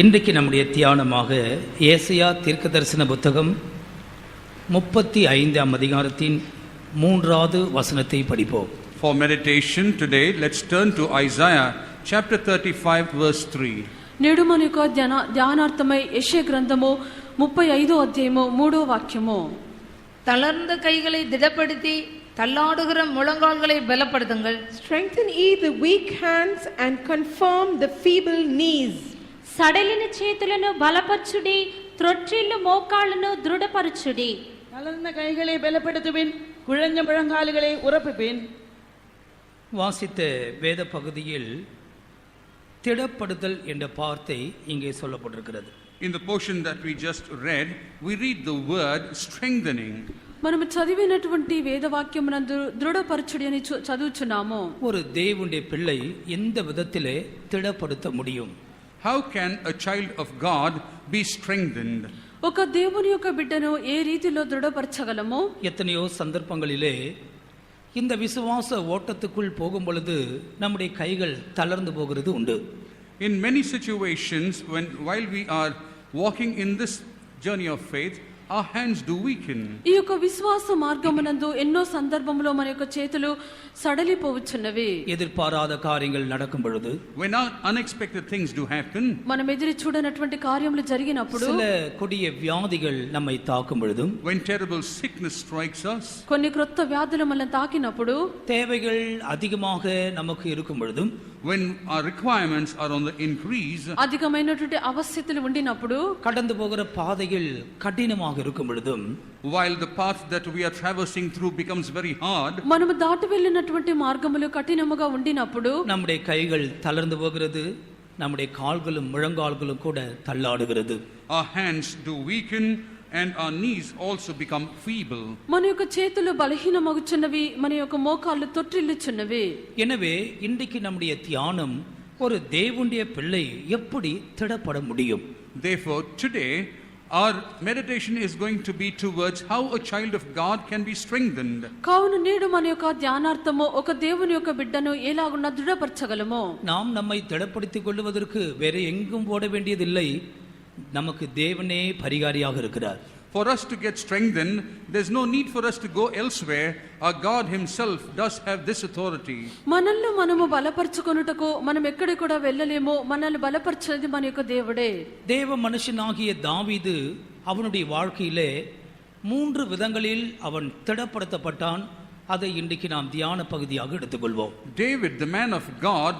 இன்றைக்கு நம்முடைய தியானமாக ஏசாயா தீர்க்கதரிசன புத்தகம் 35ஆம் அதிகாரத்தின் 3வது வசனத்தை படிப்போம். For meditation today, let's turn to Isaiah chapter 35 verse 3. నేడు మన యొక్క ధ్యానార్థమై యెషయా గ్రంథము 35వ అధ్యాయము 3వ వాక్యము. தளர்ந்த கைகளை திடப்படுத்தி தள்ளாடுகிற முழங்கால்களை பலப்படுத்துங்கள். Strengthen ye the weak hands and confirm the feeble knees. సడలిన చేతులను బలపరచుడి, త్రొట్టిల్లు మోకాళ్ళను దృఢపరచుడి. தளர்ந்த கைகளை பலப்படுத்துவேன், குழஞ்ச முழங்கால்களை உரப்புவேன். வாசித்த வேத பகுதியில் திடப்படுதல் என்ற வார்த்தை இங்கே சொல்லப்பட்டிருக்கிறது. In the portion that we just read, we read the word strengthening. మనము చదివినటువంటి వేదవాక్యమునందు దృఢపరచుడి అని చదువుచున్నాము. ஒரு தேவனுடைய பிள்ளை எந்த விதத்திலே திடப்படுத்த முடியும்? How can a child of God be strengthened? ఒక దేవుని యొక్క బిడ్డను ఏ రీతిలో దృఢపరచగలమో? எத்தனையோ சந்தர்ப்பங்களிலே இந்த விசுவாச ஓட்டத்துக்குள் போகும் பொழுது நம்முடைய கைகள் தளர்ந்து போகிறது உண்டு. In many situations, while we are walking in this journey of faith, our hands do weaken. ఈ యొక్క విశ్వాస మార్గమునందు ఎన్నో సందర్భములో మన యొక్క చేతులు సడలిపోవచ్చున్నవి. ఎదుర్పారాத కార్యங்கள் நடக்கும் பொழுது, when unexpected things do happen, మనం ఎదురు చూడనటువంటి కార్యములు జరిగినప్పుడు, சில கொடிய வியாதிகள் நம்மை தாக்கும் பொழுது, when terrible sickness strikes us, కొన్ని క్రొత్త వ్యాధులు మనల్ని తాకినప్పుడు, தேவைகள் அதிகமாக நமக்கு இருக்கும் பொழுது, when our requirements are on the increase, అధికమైనటువంటి అవశ్యతలు ఉండినప్పుడు, கடந்து போகிற பாதைகள் கடினமாக இருக்கும் பொழுது, while the path that we are traversing through becomes very hard, మనము దాటి వెళ్ళినటువంటి మార్గములు కఠినముగా ఉండినప్పుడు, நம்முடைய கைகள் தளர்ந்து போகிறது, நம்முடைய கால்களும் முழங்கால்களும் கூட தள்ளாடுகிறது. Our hands do weaken and our knees also become feeble. మన యొక్క చేతులు బలహీనమగుచున్నవి, మన యొక్క మోకాళ్ళు తొట్టిల్లుచున్నవి. எனவே இன்றைக்கு நம்முடைய தியானம் ஒரு தேவனுடைய பிள்ளை எப்படி திடப்பட முடியும்? Therefore today our meditation is going to be towards how a child of God can be strengthened. కావున నేడు మన యొక్క ధ్యానార్థము ఒక దేవుని యొక్క బిడ్డను ఎలాగున్నా దృఢపరచగలమో. நாம் நம்மை திடப்படுத்திக் கொள்வதற்கு வேற எங்கும் ஓட வேண்டியதில்லை, நமக்கு தேவனே பரிகாரியாக இருக்கிறார். For us to get strengthened, there's no need for us to go elsewhere. Our God himself does have this authority. మనల్ని మనము బలపరచుకొనుటకు మనం ఎక్కడికి కూడా వెళ్ళలేము. మనల్ని బలపరచేది మన యొక్క దేవుడే. தேவ மனுஷனாகிய தாவீது அவனுடைய வாழ்க்கையிலே 3 விதங்களில் அவன் திடப்படுத்தப்பட்டான். அதை இன்றைக்கு நாம் தியான பகுதியாக எடுத்துக்கொள்வோம். David, the man of God,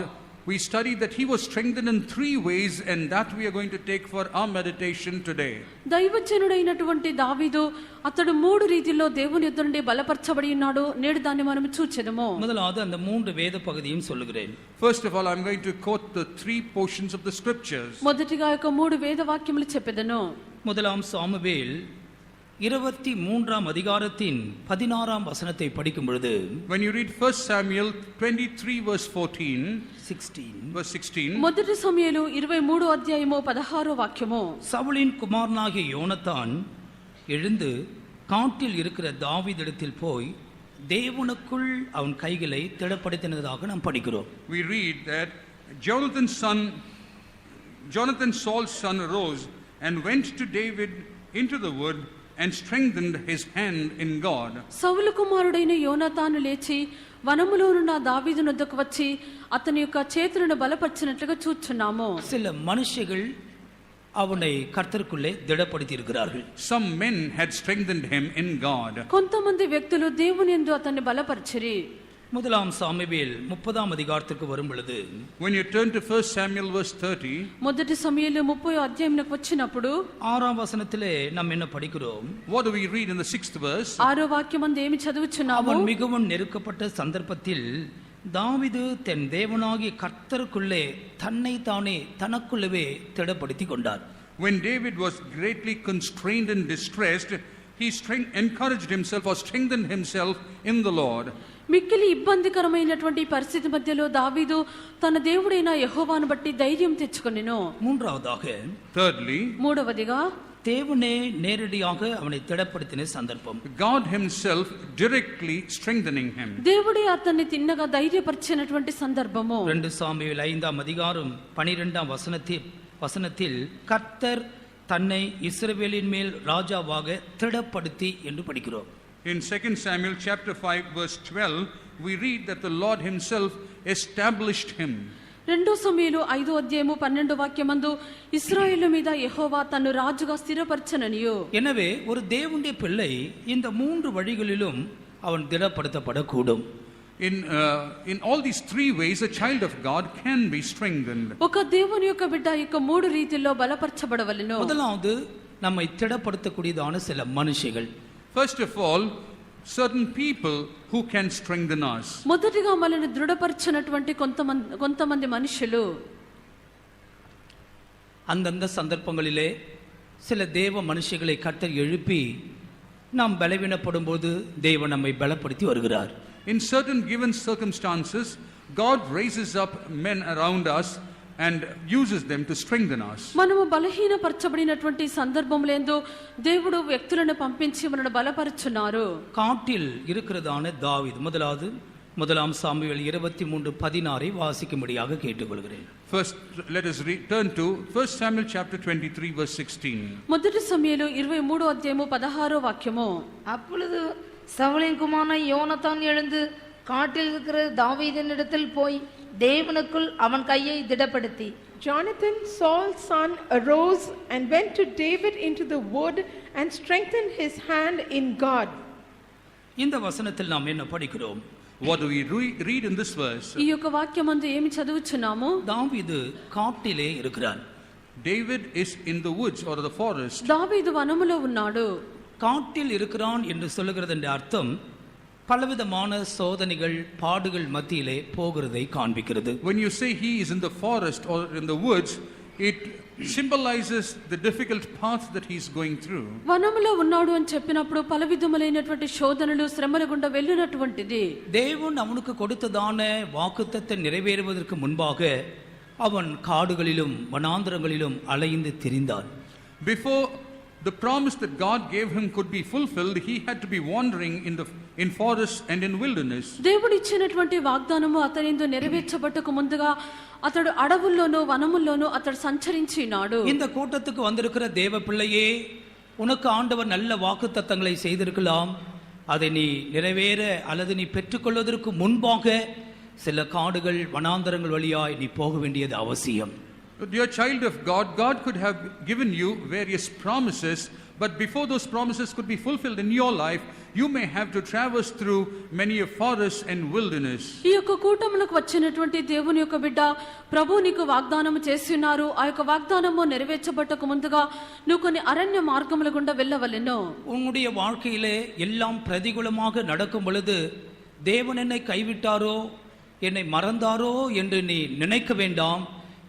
we studied that he was strengthened in 3 ways, and that we are going to take for our meditation today. దైవజనుడైనటువంటి దావీదు అతడు 3 రీతిలో దేవుని యొద్ద నుండి బలపరచబడి ఉన్నాడు. నేడు దాన్ని మనం చూచెదము. முதலாவது அந்த 3 வேத பகுதியும் சொல்லுகிறேன். First of all, I'm going to quote the 3 portions of the scriptures. మొదటిగా యొక్క 3 వేద వాక్యములు చెప్పెదను. முதலாம் சாமுவேல் 23ஆம் அதிகாரத்தின் 16ஆம் வசனத்தை படிக்கும் பொழுது, when you read 1 Samuel 23 verse 14, 16, మొదటి సమూయేలు 23వ అధ్యాయము 16వ వాక్యము, சவுலின் குமாரனாகிய யோனத்தான் எழுந்து காட்டில் இருக்கிற தாவீதிடத்தில் போய் தேவனுக்குள் அவன் கைகளை திடப்படுத்தினதாக நாம் படிக்கிறோம். We read that Jonathan Saul's son arose and went to David into the wood and strengthened his hand in God. సౌలు కుమారుడైన యోనాతాను లేచి వనములోనున్న దావీదు వద్దకు వచ్చి అతని యొక్క చేతులను బలపరిచినట్లుగా చూచున్నాము. சில மனுஷர்கள் அவனை கர்த்தருக்குள்ளே திடப்படுத்தி இருக்கிறார்கள். Some men had strengthened him in God. కొంతమంది వ్యక్తులు దేవుని యందు అతన్ని బలపరిచిరి. முதலாம் சாமுவேல் 30ஆம் அதிகாரத்துக்கு வரும் பொழுது, when you turn to 1 Samuel verse 30, మొదటి సమూయేలు 30వ అధ్యాయంలోకి వచ్చినప్పుడు 6ஆம் వசனத்திலே நாம் என்ன படிக்கிறோம்? what do we read in the 6th verse? 6వ వాక్యమందు ఏమి చదువుచున్నాము? அவன் மிகவும் நெருக்கப்பட்ட சந்தர்ப்பத்தில் தாவீது தன் தேவனாகிய கர்த்தருக்குள்ளே தன்னை தானே தனக்குள்ளவே திடப்படுத்தி கொண்டார். When David was greatly constrained and distressed, he encouraged himself or strengthened himself in the Lord. మిక్కిలి ఇబ్బందికరమైనటువంటి పరిస్థితి మధ్యలో దావీదు తన దేవుడైన యెహోవాను బట్టి ధైర్యం తెచ్చుకొనెను. மூன்றாவதாக, thirdly, మూడవదిగా, தேவனே நேரடியாக அவனை திடப்படுத்தின சந்தர்ப்பம். God himself directly strengthening him. దేవుడే అతన్ని తిన్నగా ధైర్యపరిచినటువంటి సందర్భము. 2 சாமுவேல் 5ஆம் அதிகாரம் 12ஆம் வசனத்தில் கர்த்தர் தன்னை இஸ்ரவேலின் மேல் ராஜாவாக திடப்படுத்தி என்று படிக்கிறோம். In 2 Samuel chapter 5 verse 12, we read that the Lord himself established him. 2 సమూయేలు 5వ అధ్యాయము 12వ వాక్యమందు ఇశ్రాయేలు మీద యెహోవా తన్ను రాజుగా స్థిరపరచననియు. எனவே ஒரு தேவனுடைய பிள்ளை இந்த 3 வழிகளிலும் அவன் திடப்படுத்தப்படக்கூடும். In all these 3 ways a child of God can be strengthened. ఒక దేవుని యొక్క బిడ్డ యొక్క 3 రీతిల్లో బలపరచబడవలెను. முதலாவது நம்மை திடப்படுத்தக்கூடியதான சில மனுஷர்கள். First of all, certain people who can strengthen us. మొదటిగా మనల్ని దృఢపరచినటువంటి కొంతమంది మనుషులు. அந்தந்த சந்தர்ப்பங்களிலே சில தேவ மனுஷர்களை கர்த்தர் எழுப்பி நாம் பலவீனப்படும் போது தேவன் நம்மை பலப்படுத்தி வருகிறார். In certain given circumstances, God raises up men around us and uses them to strengthen us. మనము బలహీనపరచబడినటువంటి సందర్భంలో దేవుడు వ్యక్తులను పంపించి మనల్ని బలపరుచున్నారు. காட்டில் இருக்கிறதான தாவீது முதலாம் சாமுவேல் 23:16 வாசிக்கும்படியாக கேட்டுக்கொள்கிறேன். First, let us turn to 1 Samuel chapter 23 verse 16. మొదటి సమూయేలు 23వ అధ్యాయము 16వ వాక్యము. அப்பொழுது சவுலின் குமாரன் யோனத்தான் எழுந்து காட்டில் இருக்கிற தாவீதினிடத்தில் போய் தேவனுக்குள் அவன் கையை திடப்படுத்தி. Jonathan, Saul's son, arose and went to David into the wood and strengthened his hand in God. இந்த வசனத்தில் நாம் என்ன படிக்கிறோம்? What do we read in this verse? ఈ యొక్క వాక్యమందు ఏమి చదువుచున్నాము? தாவீது காட்டிலே இருக்கிறான். David is in the woods or the forest. దావీదు వనములో ఉన్నాడు. காட்டில் இருக்கிறான் என்று சொல்லுகிறதன் அர்த்தம் பலவிதமான சோதனைகள் பாடுகள் மத்தியிலே போகிறதை காண்பிக்கிறது. When you say he is in the forest or in the woods, it symbolizes the difficult path that he is going through. వనములో ఉన్నాడు అని చెప్పినప్పుడు పలవిధములైనటువంటి శోధనలు శ్రమల గుండా వెళ్ళినటువంటిది. தேவன் அவனுக்கு கொடுத்ததான வாக்குத்தத்தை நிறைவேறுவதற்கு முன்பாக அவன் காடுகளிலும் வனாந்தரங்களிலும் அலைந்து திரிந்தான். Before the promise that God gave him could be fulfilled, he had to be wandering in forests and in wilderness. దేవుడు ఇచ్చినటువంటి వాగ్దానము అతనితో నెరవేర్చబట్టకు ముందుగా అతడు అడవుల్లోనూ వనముల్లోనూ అతడు సంచరించినాడు. இந்த கூட்டத்துக்கு வந்திருக்கிற தேவ பிள்ளையே, உனக்கு ஆண்டவர் நல்ல வாக்குத்தத்தங்களை செய்திருக்கலாம். அதை நீ நிறைவேற அல்லது நீ பெற்றுக்கொள்வதற்கு முன்பாக சில காடுகள் வனாந்தரங்கள் வழியாய் நீ போக வேண்டியது அவசியம். Dear child of God, God could have given you various promises, but before those promises could be fulfilled in your life, you may have to traverse through many a forests and wilderness. ఈ యొక్క కూటములకు వచ్చినటువంటి దేవుని యొక్క బిడ్డ, ప్రభు నీకు వాగ్దానము చేస్తున్నారు. ఆ యొక్క వాగ్దానము నెరవేర్చబట్టకు ముందుగా నువ్వు కొన్ని అరణ్య మార్గముల గుండా వెళ్ళవలెను. உன்னுடைய வாழ்க்கையிலே எல்லாம் பிரதிகூலமாக நடக்கும் பொழுது தேவன் என்னை கைவிட்டாரோ என்னை மறந்தாரோ என்று நீ நினைக்க வேண்டாம்.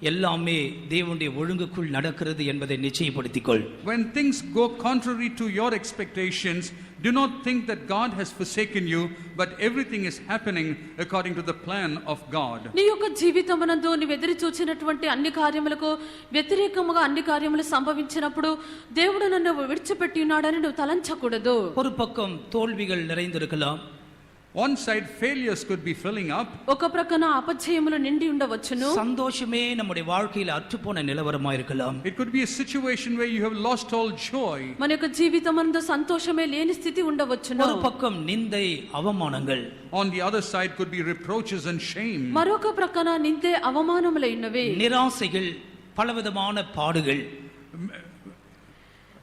எல்லாமே தேவனுடைய ஒழுங்குக்குள் நடக்கிறது என்பதை நிச்சயப்படுத்திக்கொள். When things go contrary to your expectations, do not think that God has forsaken you, but everything is happening according to the plan of God. నీ యొక్క జీవితమునందు నీవు ఎదురు చూచినటువంటి అన్ని కార్యములకు వ్యతిరేకముగా అన్ని కార్యములు సంభవించినప్పుడు దేవుడు నన్ను విడిచిపెట్టి ఉన్నాడని నువ్వు తలంచకూడదు. ஒரு பக்கம் தோல்விகள் நிறைந்திருக்கலாம். One side failures could be filling up. ఒక ప్రక్కన అపజయములు నిండి ఉండవచ్చును. சந்தோஷமே நம்முடைய வாழ்க்கையில் அற்றுப்போன நிலவரமாக இருக்கலாம். It could be a situation where you have lost all joy. మన యొక్క జీవితమందు సంతోషమే లేని స్థితి ఉండవచ్చును. ஒரு பக்கம் நிந்தை அவமானங்கள். On the other side could be reproaches and shame. మరొక ప్రక్కన నిందే అవమానములైనవి. నిరాశைகள், పలవిధமான பாடுகள்.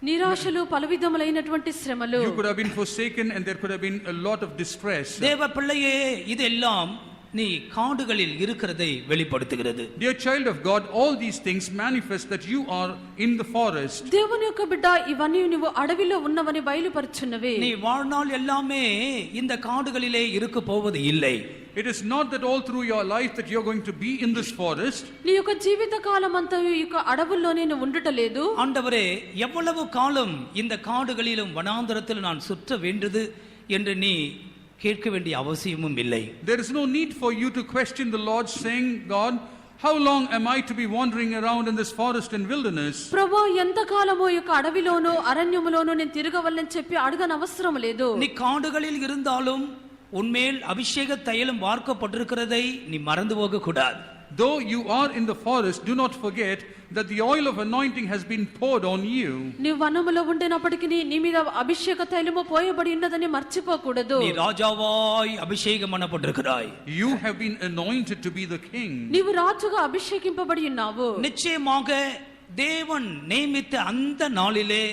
నిరాశలు, పలవిధములైనటువంటి శ్రమలు. You could have been forsaken and there could have been a lot of distress. தேவ பிள்ளையே, இதெல்லாம் நீ காடுகளில் இருக்கிறதை வெளிப்படுத்துகிறது. Dear child of God, all these things manifest that you are in the forest. దేవుని యొక్క బిడ్డ, ఇవన్నీ నువ్వు అడవిలో ఉన్నవని బయలుపరుచున్నవి. நீ வாழ்நாள் எல்லாமே இந்த காடுகளிலே இருக்க போவது இல்லை. It is not that all through your life that you are going to be in this forest. నీ యొక్క జీవిత కాలం అంతా ఈ యొక్క అడవుల్లోనే నువ్వు ఉండటలేదు. ஆண்டவரே, எவ்வளவு காலம் இந்த காடுகளிலும் வனாந்தரத்தில் நான் சுற்ற வேண்டியது என்று நீ கேட்க வேண்டிய அவசியமும் இல்லை. There is no need for you to question the Lord saying, God, How long am I to be wandering around in this forest and wilderness? ప్రభా ఎంతకాలమో ఈ యొక్క అడవిలోనూ అరణ్యములోనూ నేను తిరగవల్లని చెప్పి అడగనవసరం లేదు. நீ காடுகளில் இருந்தாலும் உன்மேல் அபிஷேக தைலம் வார்க்கப்பட்டிருக்கிறதை நீ மறந்து போக கூடாது. Though you are in the forest, do not forget that the oil of anointing has been poured on you. నీ వనములో ఉండినప్పటికీ నీ మీద అభిషేక తైలము పోయబడి ఉన్నదని మర్చిపోకూడదు. நீ ராஜாவாய் அபிஷேகம் பண்ணப்பட்டிருக்கிறாய். You have been anointed to be the king. నీవు రాజుగా అభిషేకింపబడి ఉన్నావు. நிச்சயமாக தேவன் நியமித்த அந்த நாளிலே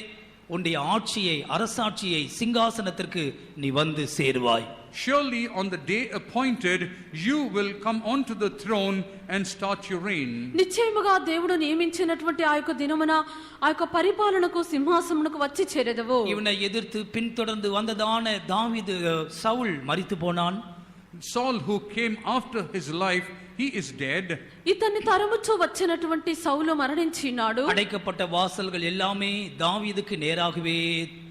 உன்னுடைய ஆட்சியை, அரசாட்சியை, சிங்காசனத்திற்கு நீ வந்து சேருவாய். Surely on the day appointed, you will come onto the throne and start your reign. నిశ్చయముగా దేవుడు నియమించినటువంటి ఆ యొక్క దినమున ఆ యొక్క పరిపాలనకు సింహాసనమునకు వచ్చి చేరెదవు. இவனை எதிர்த்து பின்தொடர்ந்து வந்ததான தாவீது சவுல் மரித்து போனான். Saul, who came after his life, he is dead. ఇతన్ని తరుముచూ వచ్చినటువంటి సౌలు మరణించినాడు. அடைக்கப்பட்ட வாசல்கள் எல்லாமே தாவீதுக்கு நேராகவே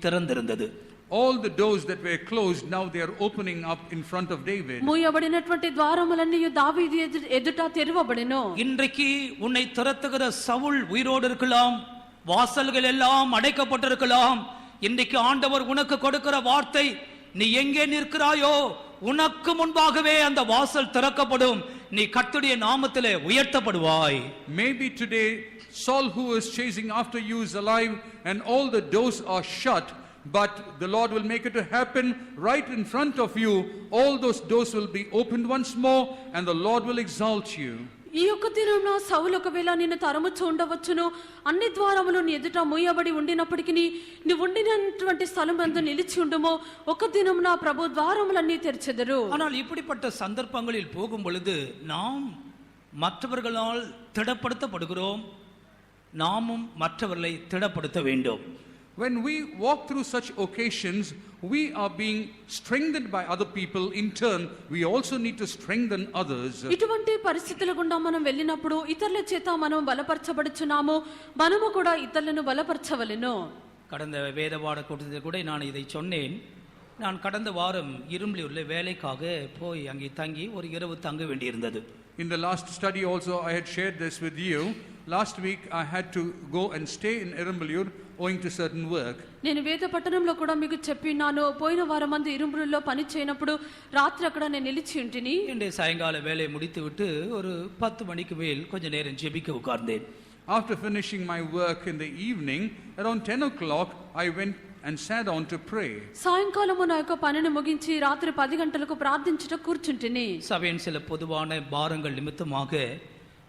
திறந்திருந்தது. All the doors that were closed, now they are opening up in front of David. మూయబడినటువంటి ద్వారములన్నీ దావీదు ఎదుట తెరవబడెను. இன்றைக்கு உன்னை துரத்துகிற சவுல் உயிரோடு இருக்கலாம், வாசல்கள் எல்லாம் அடைக்கப்பட்டிருக்கலாம். இன்றைக்கு ஆண்டவர் உனக்கு கொடுக்கிற வார்த்தை, நீ எங்கே நிற்கிறாயோ உனக்கு முன்பாகவே அந்த வாசல் திறக்கப்படும். நீ கர்த்தருடைய நாமத்திலே உயர்த்தப்படுவாய். Maybe today Saul, who is chasing after you, is alive and all the doors are shut, but the Lord will make it to happen right in front of you. All those doors will be opened once more and the Lord will exalt you. ఈ యొక్క దినమున సౌలు ఒకవేళ నిన్ను తరుముచూ ఉండవచ్చును. అన్ని ద్వారములు నీ ఎదుట మూయబడి ఉండినప్పటికీ నీవు ఉండినటువంటి స్థలం యందు నిలిచి ఉండుమో ఒక దినమున ప్రభు ద్వారములన్నీ తెరిచెదరు. ஆனால் இப்படிப்பட்ட சந்தர்ப்பங்களில் போகும் பொழுது நாம் மற்றவர்களால் திடப்படுத்தப்படுகிறோம். நாமும் மற்றவர்களை திடப்படுத்த வேண்டும். When we walk through such occasions, we are being strengthened by other people. In turn, we also need to strengthen others. ఇటువంటి పరిస్థితుల గుండా మనం వెళ్ళినప్పుడు ఇతరుల చేత మనం బలపరచబడుచున్నాము. మనము కూడా ఇతరులను బలపరచవలెను. கடந்த வேத பாட கூட்டத்தில் கூட நான் இதை சொன்னேன். நான் கடந்த வாரம் இரும்பலியூர்ல வேலைக்காக போய் அங்கே தங்கி ஒரு இரவு தங்க வேண்டியிருந்தது. In the last study also I had shared this with you. Last week I had to go and stay in Irumbalur owing to certain work. నేను వేద పట్టణంలో కూడా మీకు చెప్పినాను. పోయిన వారం మంది ఇరుంబురులో పని చేయనప్పుడు రాత్రి అక్కడ నేను నిలిచి ఉంటిని. இன்றைய சாயங்கால வேலையை முடித்துவிட்டு ஒரு 10 மணிக்கு மேல் கொஞ்ச நேரம் ஜெபிக்க உட்கார்ந்தேன். After finishing my work in the evening, around 10 o'clock, I went and sat down to pray. సాయంకాలము నా యొక్క పనిని ముగించి రాత్రి 10 గంటలకు ప్రార్థించుట కూర్చుంటిని. சபையின் சில பொதுவான பாரங்கள் நிமித்தமாக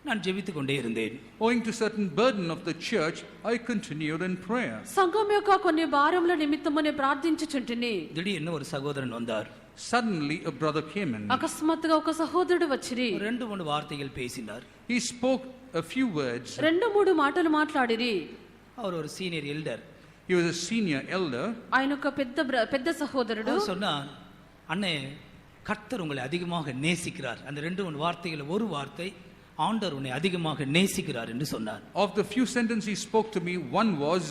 நான் ஜெபித்துக் கொண்டே இருந்தேன். Owing to certain burden of the church, I continued in prayer. సంఘం యొక్క కొన్ని భారముల నిమిత్తము నేను ప్రార్థించుచుంటిని. திடீர்னு ஒரு சகோதரன் வந்தார். Suddenly a brother came in. అకస్మాత్తుగా ఒక సహోదరుడు వచ్చిరి. 2-3 வார்த்தைகள் பேசினார். He spoke a few words. 2-3 మాటలు మాట్లాడిరి. அவர் ஒரு senior elder. He was a senior elder. ఆయన ఒక పెద్ద సహోదరుడు. அவர் சொன்னார், அண்ணே கர்த்தர் உங்களை அதிகமாக நேசிக்கிறார். அந்த 2-3 வார்த்தைகள் ஒரு வார்த்தை, ஆண்டவர் உன்னை அதிகமாக நேசிக்கிறார் என்று சொன்னார். Of the few sentences he spoke to me, one was,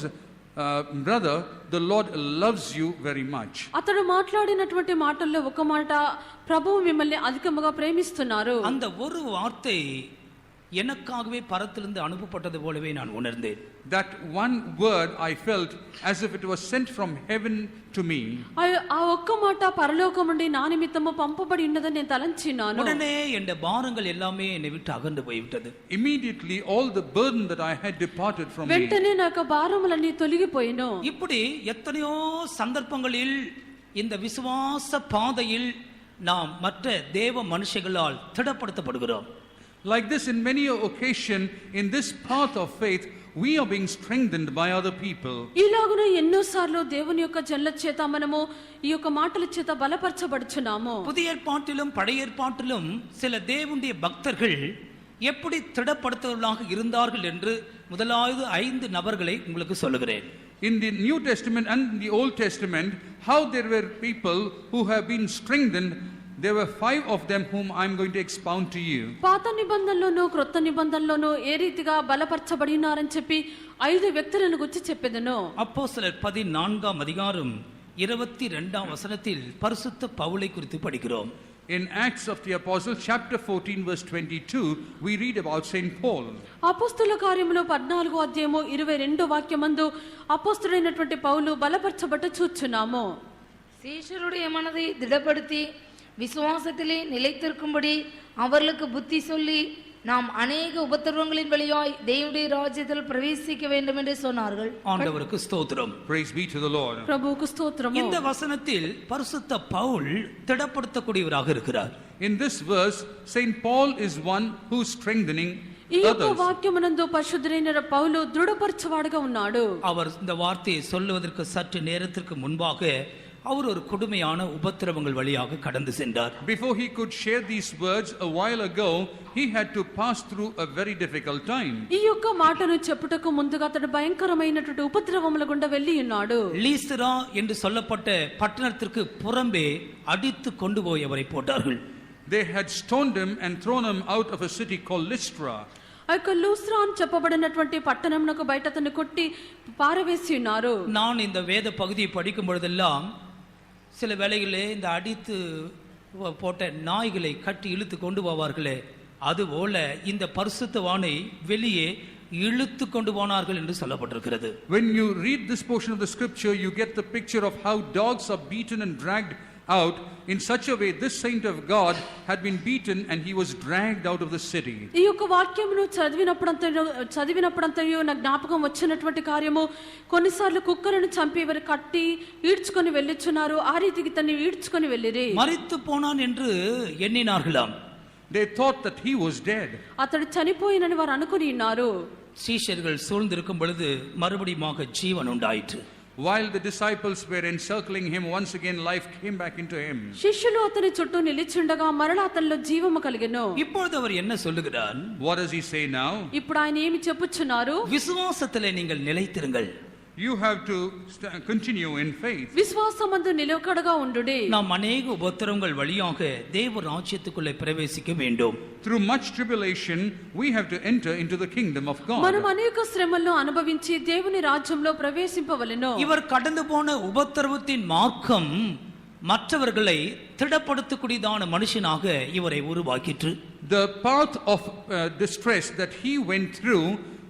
brother, the Lord loves you very much. అతడు మాట్లాడినటువంటి మాటల్లో ఒక మాట, ప్రభువు మిమ్మల్ని అధికముగా ప్రేమిస్తున్నారు. அந்த ஒரு வார்த்தை எனக்காகவே பரத்திலிருந்து அனுப்பப்பட்டது போலவே நான் உணர்ந்தேன். That one word I felt as if it was sent from heaven to me. ఆ ఒక్క మాట పరలోకం నుండి నా నిమిత్తము పంపబడి ఉన్నదని నేను తలంచినాను. உடனே என் பாரங்கள் எல்லாமே என்னை விட்டு அகன்று போய்விட்டது. Immediately all the burden that I had departed from me. వెంటనే నా యొక్క భారములన్నీ తొలగిపోయిను. இப்படி எத்தனையோ சந்தர்ப்பங்களில் இந்த விசுவாச பாதையில் நாம் மற்ற தேவ மனுஷர்களால் திடப்படுத்தப்படுகிறோம். Like this, in many occasion, in this path of faith, we are being strengthened by other people. ఇలాగున ఎన్నోసార్లు దేవుని యొక్క జనుల చేత మనము ఈ యొక్క మాటల చేత బలపరచబడుచున్నాము. புதிய ஏற்பாட்டிலும் பழைய ஏற்பாட்டிலும் சில தேவனுடைய பக்தர்கள் எப்படி திடப்படுத்தவர்களாக இருந்தார்கள் என்று முதலாவது 5 நபர்களை உங்களுக்கு சொல்லுகிறேன். In the New Testament and the Old Testament, how there were people who have been strengthened. There were 5 of them whom I am going to expound to you. పాత నిబంధనలోను క్రొత్త నిబంధనలోను ఏ రీతిగా బలపరచబడినారని చెప్పి 5 వ్యక్తులను గురించి చెప్పెదను. அப்போஸ்தலர் 14 அதிகாரம் 22 வசனத்தில் பரிசுத்த பவுலை குறித்து படிக்கிறோம். In Acts of the Apostles, chapter 14, verse 22, we read about Saint Paul. అపోస్తుల కార్యములు 14వ అధ్యాయము 22వ వాక్యమందు అపోస్తుడైనటువంటి పౌలు బలపరచబట్ట చూచున్నాము. சீஷருடைய மனதை திடப்படுத்தி விசுவாசத்திலே நிலைத்திருக்கும்படி அவர்களுக்கு புத்தி சொல்லி நாம் அநேக உபத்திரவங்களின் வழியாய் தேவனுடைய ராஜ்யத்தில் பிரவேசிக்க வேண்டும் என்று சொன்னார்கள். ஆண்டவருக்கு ஸ்தோத்திரம். Praise be to the Lord. ప్రభువుకు స్తోత్రము. இந்த வசனத்தில் பரிசுத்த பவுல் திடப்படுத்தக்கூடியவராக இருக்கிறார். In this verse, Saint Paul is one who is strengthening ఈ యొక్క others. వాక్యమునందు పరిశుద్ధుడైన పౌలు దృఢపరచువాడుగా ఉన్నాడు. அவர் இந்த வார்த்தையை சொல்லுவதற்கு சற்று நேரத்திற்கு முன்பாக அவர் ஒரு கொடுமையான உபத்திரவங்கள் வழியாக கடந்து சென்றார். Before he could share these words a while ago, he had to pass through a very difficult time. ఈ యొక్క మాటను చెప్పుటకు ముందుగా అతడు భయంకరమైనటువంటి ఉపద్రవముల గుండా వెళ్ళి ఉన్నాడు. லீஸ்திரா என்று சொல்லப்பட்ட பட்டணத்திற்கு புறம்பே அடித்து கொண்டு போய் அவரை போட்டார்கள். They had stoned him and thrown him out of a city called Lystra. ఆ యొక్క లూస్త్రా అని చెప్పబడినటువంటి పట్టణమునకు బయట అతన్ని కొట్టి పారవేసి ఉన్నారు. நான் இந்த வேத பகுதியை படிக்கும் பொழுதெல்லாம் சில வேளைகளிலே இந்த அடித்து போட்ட நாய்களை கட்டி இழுத்து கொண்டு போவார்களே, அதுபோல இந்த பரிசுத்தவானை வெளியே இழுத்து கொண்டு போனார்கள் என்று சொல்லப்பட்டிருக்கிறது. When you read this portion of the scripture, you get the picture of how dogs are beaten and dragged out. In such a way, this saint of God had been beaten and he was dragged out of the city. ఈ యొక్క వాక్యమును చదివినప్పుడంతయు నా జ్ఞాపకం వచ్చినటువంటి కార్యము, కొన్నిసార్లు కుక్కలను చంపి వారు కట్టి ఈడ్చుకొని వెళ్ళుచున్నారు. ఆ రీతికి తన్ని ఈడ్చుకొని వెళ్ళిరి. மரித்து போனான் என்று எண்ணினார்களாம். They thought that he was dead. అతడు చనిపోయినని వారు అనుకుని ఉన్నారు. சீஷர்கள் சூழ்ந்திருக்கும் பொழுது மறுபடியும் ஜீவன் உண்டாயிற்று. While the disciples were encircling him, once again life came back into him. శిష్యులు అతని చుట్టూ నిలిచుండగా మరలా అతనిలో జీవము కలిగెను. இப்பொழுது அவர் என்ன சொல்லுகிறார்? What does he say now? ఇప్పుడు ఆయన ఏమి చెప్పుచున్నారు? விசுவாசத்திலே நீங்கள் நிலைத்திருங்கள். You have to continue in faith. విశ్వాసమందు నిలకడగా ఉండుడి. நாம் அநேக உபத்திரவங்கள் வழியாக தேவ ராஜ்யத்துக்குள்ளே பிரவேசிக்க வேண்டும். Through much tribulation, we have to enter into the kingdom of God. మనం అనేక శ్రమలను అనుభవించి దేవుని రాజ్యంలో ప్రవేశింపవలెను. இவர் கடந்து போன உபத்திரவத்தின் மார்க்கம் மற்றவர்களை திடப்படுத்தக்கூடியதான மனுஷனாக இவரை உருவாக்கிற்று. The path of distress that he went through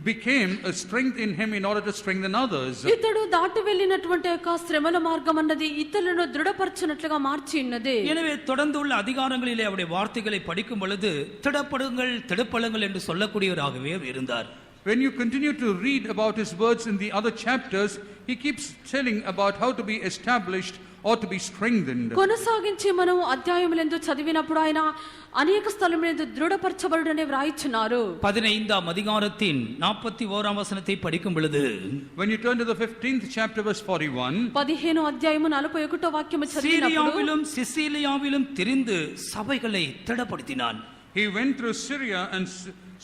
became a strength in him in order to strengthen others. ఇతడు దాటి వెళ్ళినటువంటి యొక్క శ్రమల మార్గం అన్నది ఇతరులను దృఢపరచునట్లుగా మార్చి ఉన్నది. எனவே தொடர்ந்து உள்ள அதிகாரங்களிலே அவருடைய வார்த்தைகளை படிக்கும் பொழுது திடப்படுங்கள் திடப்படுங்கள் என்று சொல்லக்கூடியவராகவே இருந்தார். When you continue to read about his words in the other chapters, he keeps telling about how to be established or to be strengthened. కొనసాగించి మనం అధ్యాయములందు చదివినప్పుడు ఆయన అనేక స్థలములందు దృఢపరచబడుడనే వ్రాయిచున్నారు. 15ஆம் அதிகாரத்தின் 41ஆம் வசனத்தை படிக்கும் பொழுது, When you turn to the 15th chapter verse 41, 15వ అధ్యాయము 41వ వాక్యము చదివినప్పుడు சீரியாவிலும் சிசிலியாவிலும் திரிந்து சபைகளை திடப்படுத்தினான். he went through Syria and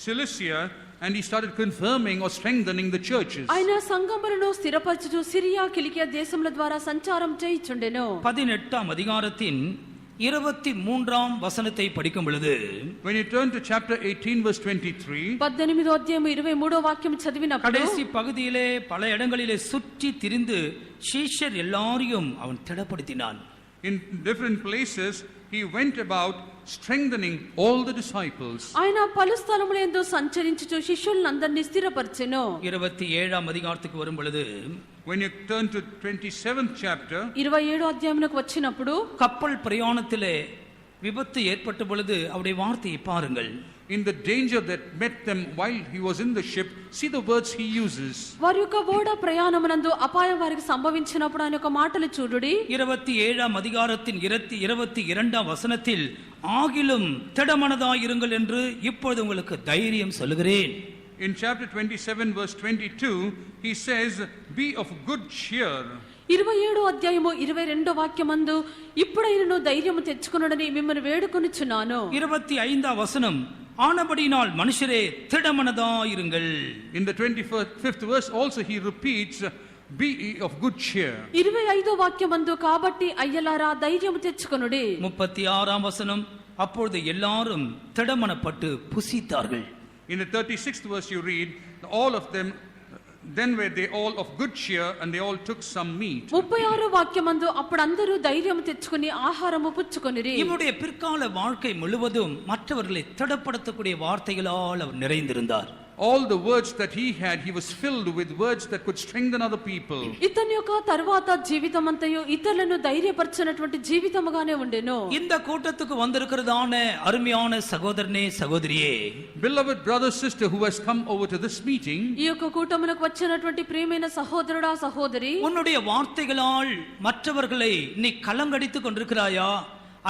Cilicia and he started confirming or strengthening the churches. ఆయన సంఘములను స్థిరపరచుచు సిరియా కిలికియా దేశముల ద్వారా సంచారం చేయుచుండెను. 18ஆம் அதிகாரத்தின் 23ஆம் வசனத்தை படிக்கும் பொழுது, When you turn to chapter 18 verse 23, 18వ అధ్యాయము 23వ వాక్యం చదివినప్పుడు கடைசி பகுதியிலே பல இடங்களிலே சுற்றி திரிந்து சீஷர் எல்லாரையும் அவன் திடப்படுத்தினான். in different places he went about strengthening all the disciples. ఆయన పలు స్థలములందు సంచరించుచు శిష్యులందరినీ స్థిరపరచెను. 27ஆம் அதிகாரத்துக்கு வரும் பொழுது, When you turn to 27th chapter, 27వ అధ్యాయమునకు వచ్చినప్పుడు கப்பல் பிரயாணத்திலே விபத்து ஏற்பட்ட பொழுது அவருடைய வார்த்தையை பாருங்கள். in the danger that met them while he was in the ship, see the words he uses. వారి యొక్క ఓడ ప్రయాణమునందు అపాయం వారికి సంభవించినప్పుడు ఆయన యొక్క మాటలు చూడుడి. 27ஆம் அதிகாரத்தின் 22ஆம் வசனத்தில், ஆகிலும் திடமனதாயிருங்கள் என்று இப்பொழுது உங்களுக்கு தைரியம் சொல்லுகிறேன். In chapter 27 verse 22, he says, be of good cheer. 27వ అధ్యాయము 22వ వాక్యమందు, ఇప్పుడైనను ధైర్యము తెచ్చుకొనుడని మిమ్మల్ని వేడుకొనుచున్నాను. 25ஆம் வசனம், ஆனபடியினால் மனுஷரே திடமனதாயிருங்கள். In the 25th verse also he repeats, be of good cheer. 25వ వాక్యమందు, కాబట్టి అయ్యలారా ధైర్యము తెచ్చుకొనుడి. 36ஆம் வசனம், அப்பொழுது எல்லாரும் திடமனப்பட்டு புசித்தார்கள். In the 36th verse you read, all of them Then were they all of good cheer, and they all took some meat. 36 వాక్యమందు అప్పుడు అందరూ ధైర్యం తెచ్చుకుని ఆహారము పుచ్చుకొనిరి. இவருடைய பிற்கால வாழ்க்கை முழுவதும் மற்றவர்களை திடப்படுத்தக்கூடிய வார்த்தைகளால் அவர் நிறைந்திருந்தார். All the words that he had, he was filled with words that could strengthen other people. ఇతని యొక్క తరువాత జీవితమంతయు ఇతరులను ధైర్యపరచినటువంటి జీవితముగానే ఉండెను. இந்த கூட்டத்துக்கு வந்திருக்கிறதான அருமையான சகோதரனே சகோதரியே, Beloved brother, sister who has come over to this meeting, ఈ యొక్క కూటములకు వచ్చినటువంటి ప్రియమైన సహోదరుడా సహోదరి, உன்னுடைய வார்த்தைகளால் மற்றவர்களை நீ கலங்கடித்துக் கொண்டிருக்கிறாயா,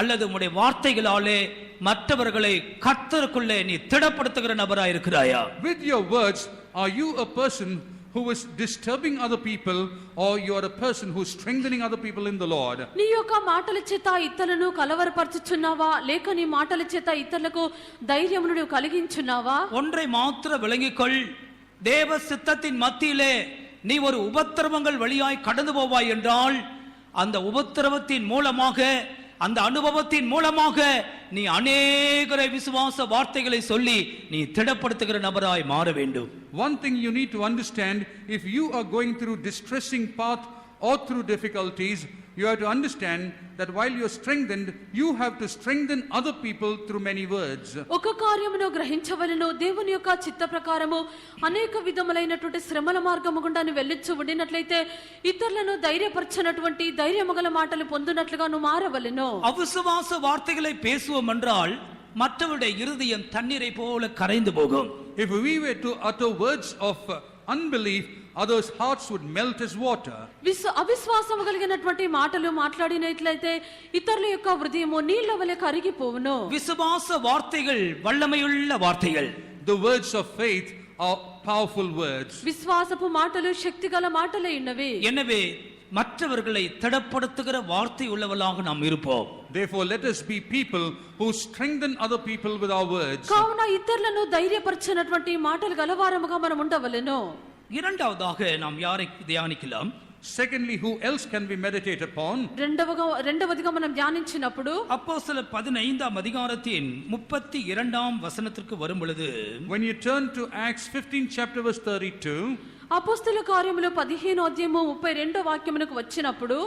அல்லது உன்னுடைய வார்த்தைகளாலே மற்றவர்களை கர்த்தருக்குள்ளே நீ திடப்படுத்துகிற நபராய் இருக்கிறாயா? with your words, are you a person who is disturbing other people, or you are a person who is strengthening other people in the Lord? నీ యొక్క మాటల చేత ఇతరులను కలవరపరచుచున్నావా, లేక నీ మాటల చేత ఇతరులకు ధైర్యమును నువ్వు కలిగించున్నావా? ஒன்றை மாத்திர விளங்கிக்கொள், தேவ சித்தத்தின் மத்தியிலே நீ ஒரு உபத்திரவங்கள் வழியாய் கடந்து போவாய் என்றால், அந்த உபத்திரவத்தின் மூலமாக, அந்த அனுபவத்தின் மூலமாக நீ அநேகரை விசுவாச வார்த்தைகளை சொல்லி நீ திடப்படுத்துகிற நபராய் மாற வேண்டும். One thing you need to understand, if you are going through distressing path or through difficulties, you have to understand that while you are strengthened, you have to strengthen other people through many words. ఒక కార్యమును గ్రహించవలెను. దేవుని యొక్క చిత్త ప్రకారము అనేక విధములైనటువంటి శ్రమల మార్గము గుండా నువ్వు వెళ్ళొచ్చు ఉండినట్లయితే ఇతరులను ధైర్యపరచనటువంటి ధైర్యముగల మాటలు పొందునట్లుగా నువ్వు మారవలెను. அவிசுவாச வார்த்தைகளை பேசுவோம் என்றால் மற்றவருடைய இருதயம் தண்ணீரை போல கரைந்து போகும். If we were to utter words of unbelief, others' hearts would melt as water. అవిశ్వాసము కలిగినటువంటి మాటలు మాట్లాడినట్లయితే ఇతరుల యొక్క హృదయము నీళ్ల వలె కరిగిపోవును. விசுவாச வார்த்தைகள் வல்லமையுள்ள வார்த்தைகள். The words of faith are powerful words. విశ్వాసపు మాటలు శక్తిగల మాటలై ఉన్నవి. எனவே மற்றவர்களை திடப்படுத்துகிற வார்த்தை உள்ளவர்களாக நாம் இருப்போம். Therefore, let us be people who strengthen other people with our words. కావున ఇతరులను ధైర్యపరచినటువంటి మాటలు గలవారముగా మనం ఉండవలెను. இரண்டாவதாக நாம் யாரை தியானிக்கலாம்? Secondly, who else can we meditate upon? రెండవదిగా మనం ధ్యానించినప్పుడు அப்போஸ்தலர் 15ஆம் அதிகாரத்தின் 32ஆம் வசனத்திற்கு வரும் பொழுது, When you turn to Acts 15 chapter verse 32, అపోస్తల కార్యములు 15వ అధ్యాయము 32వ వాక్యమునకు వచ్చినప్పుడు,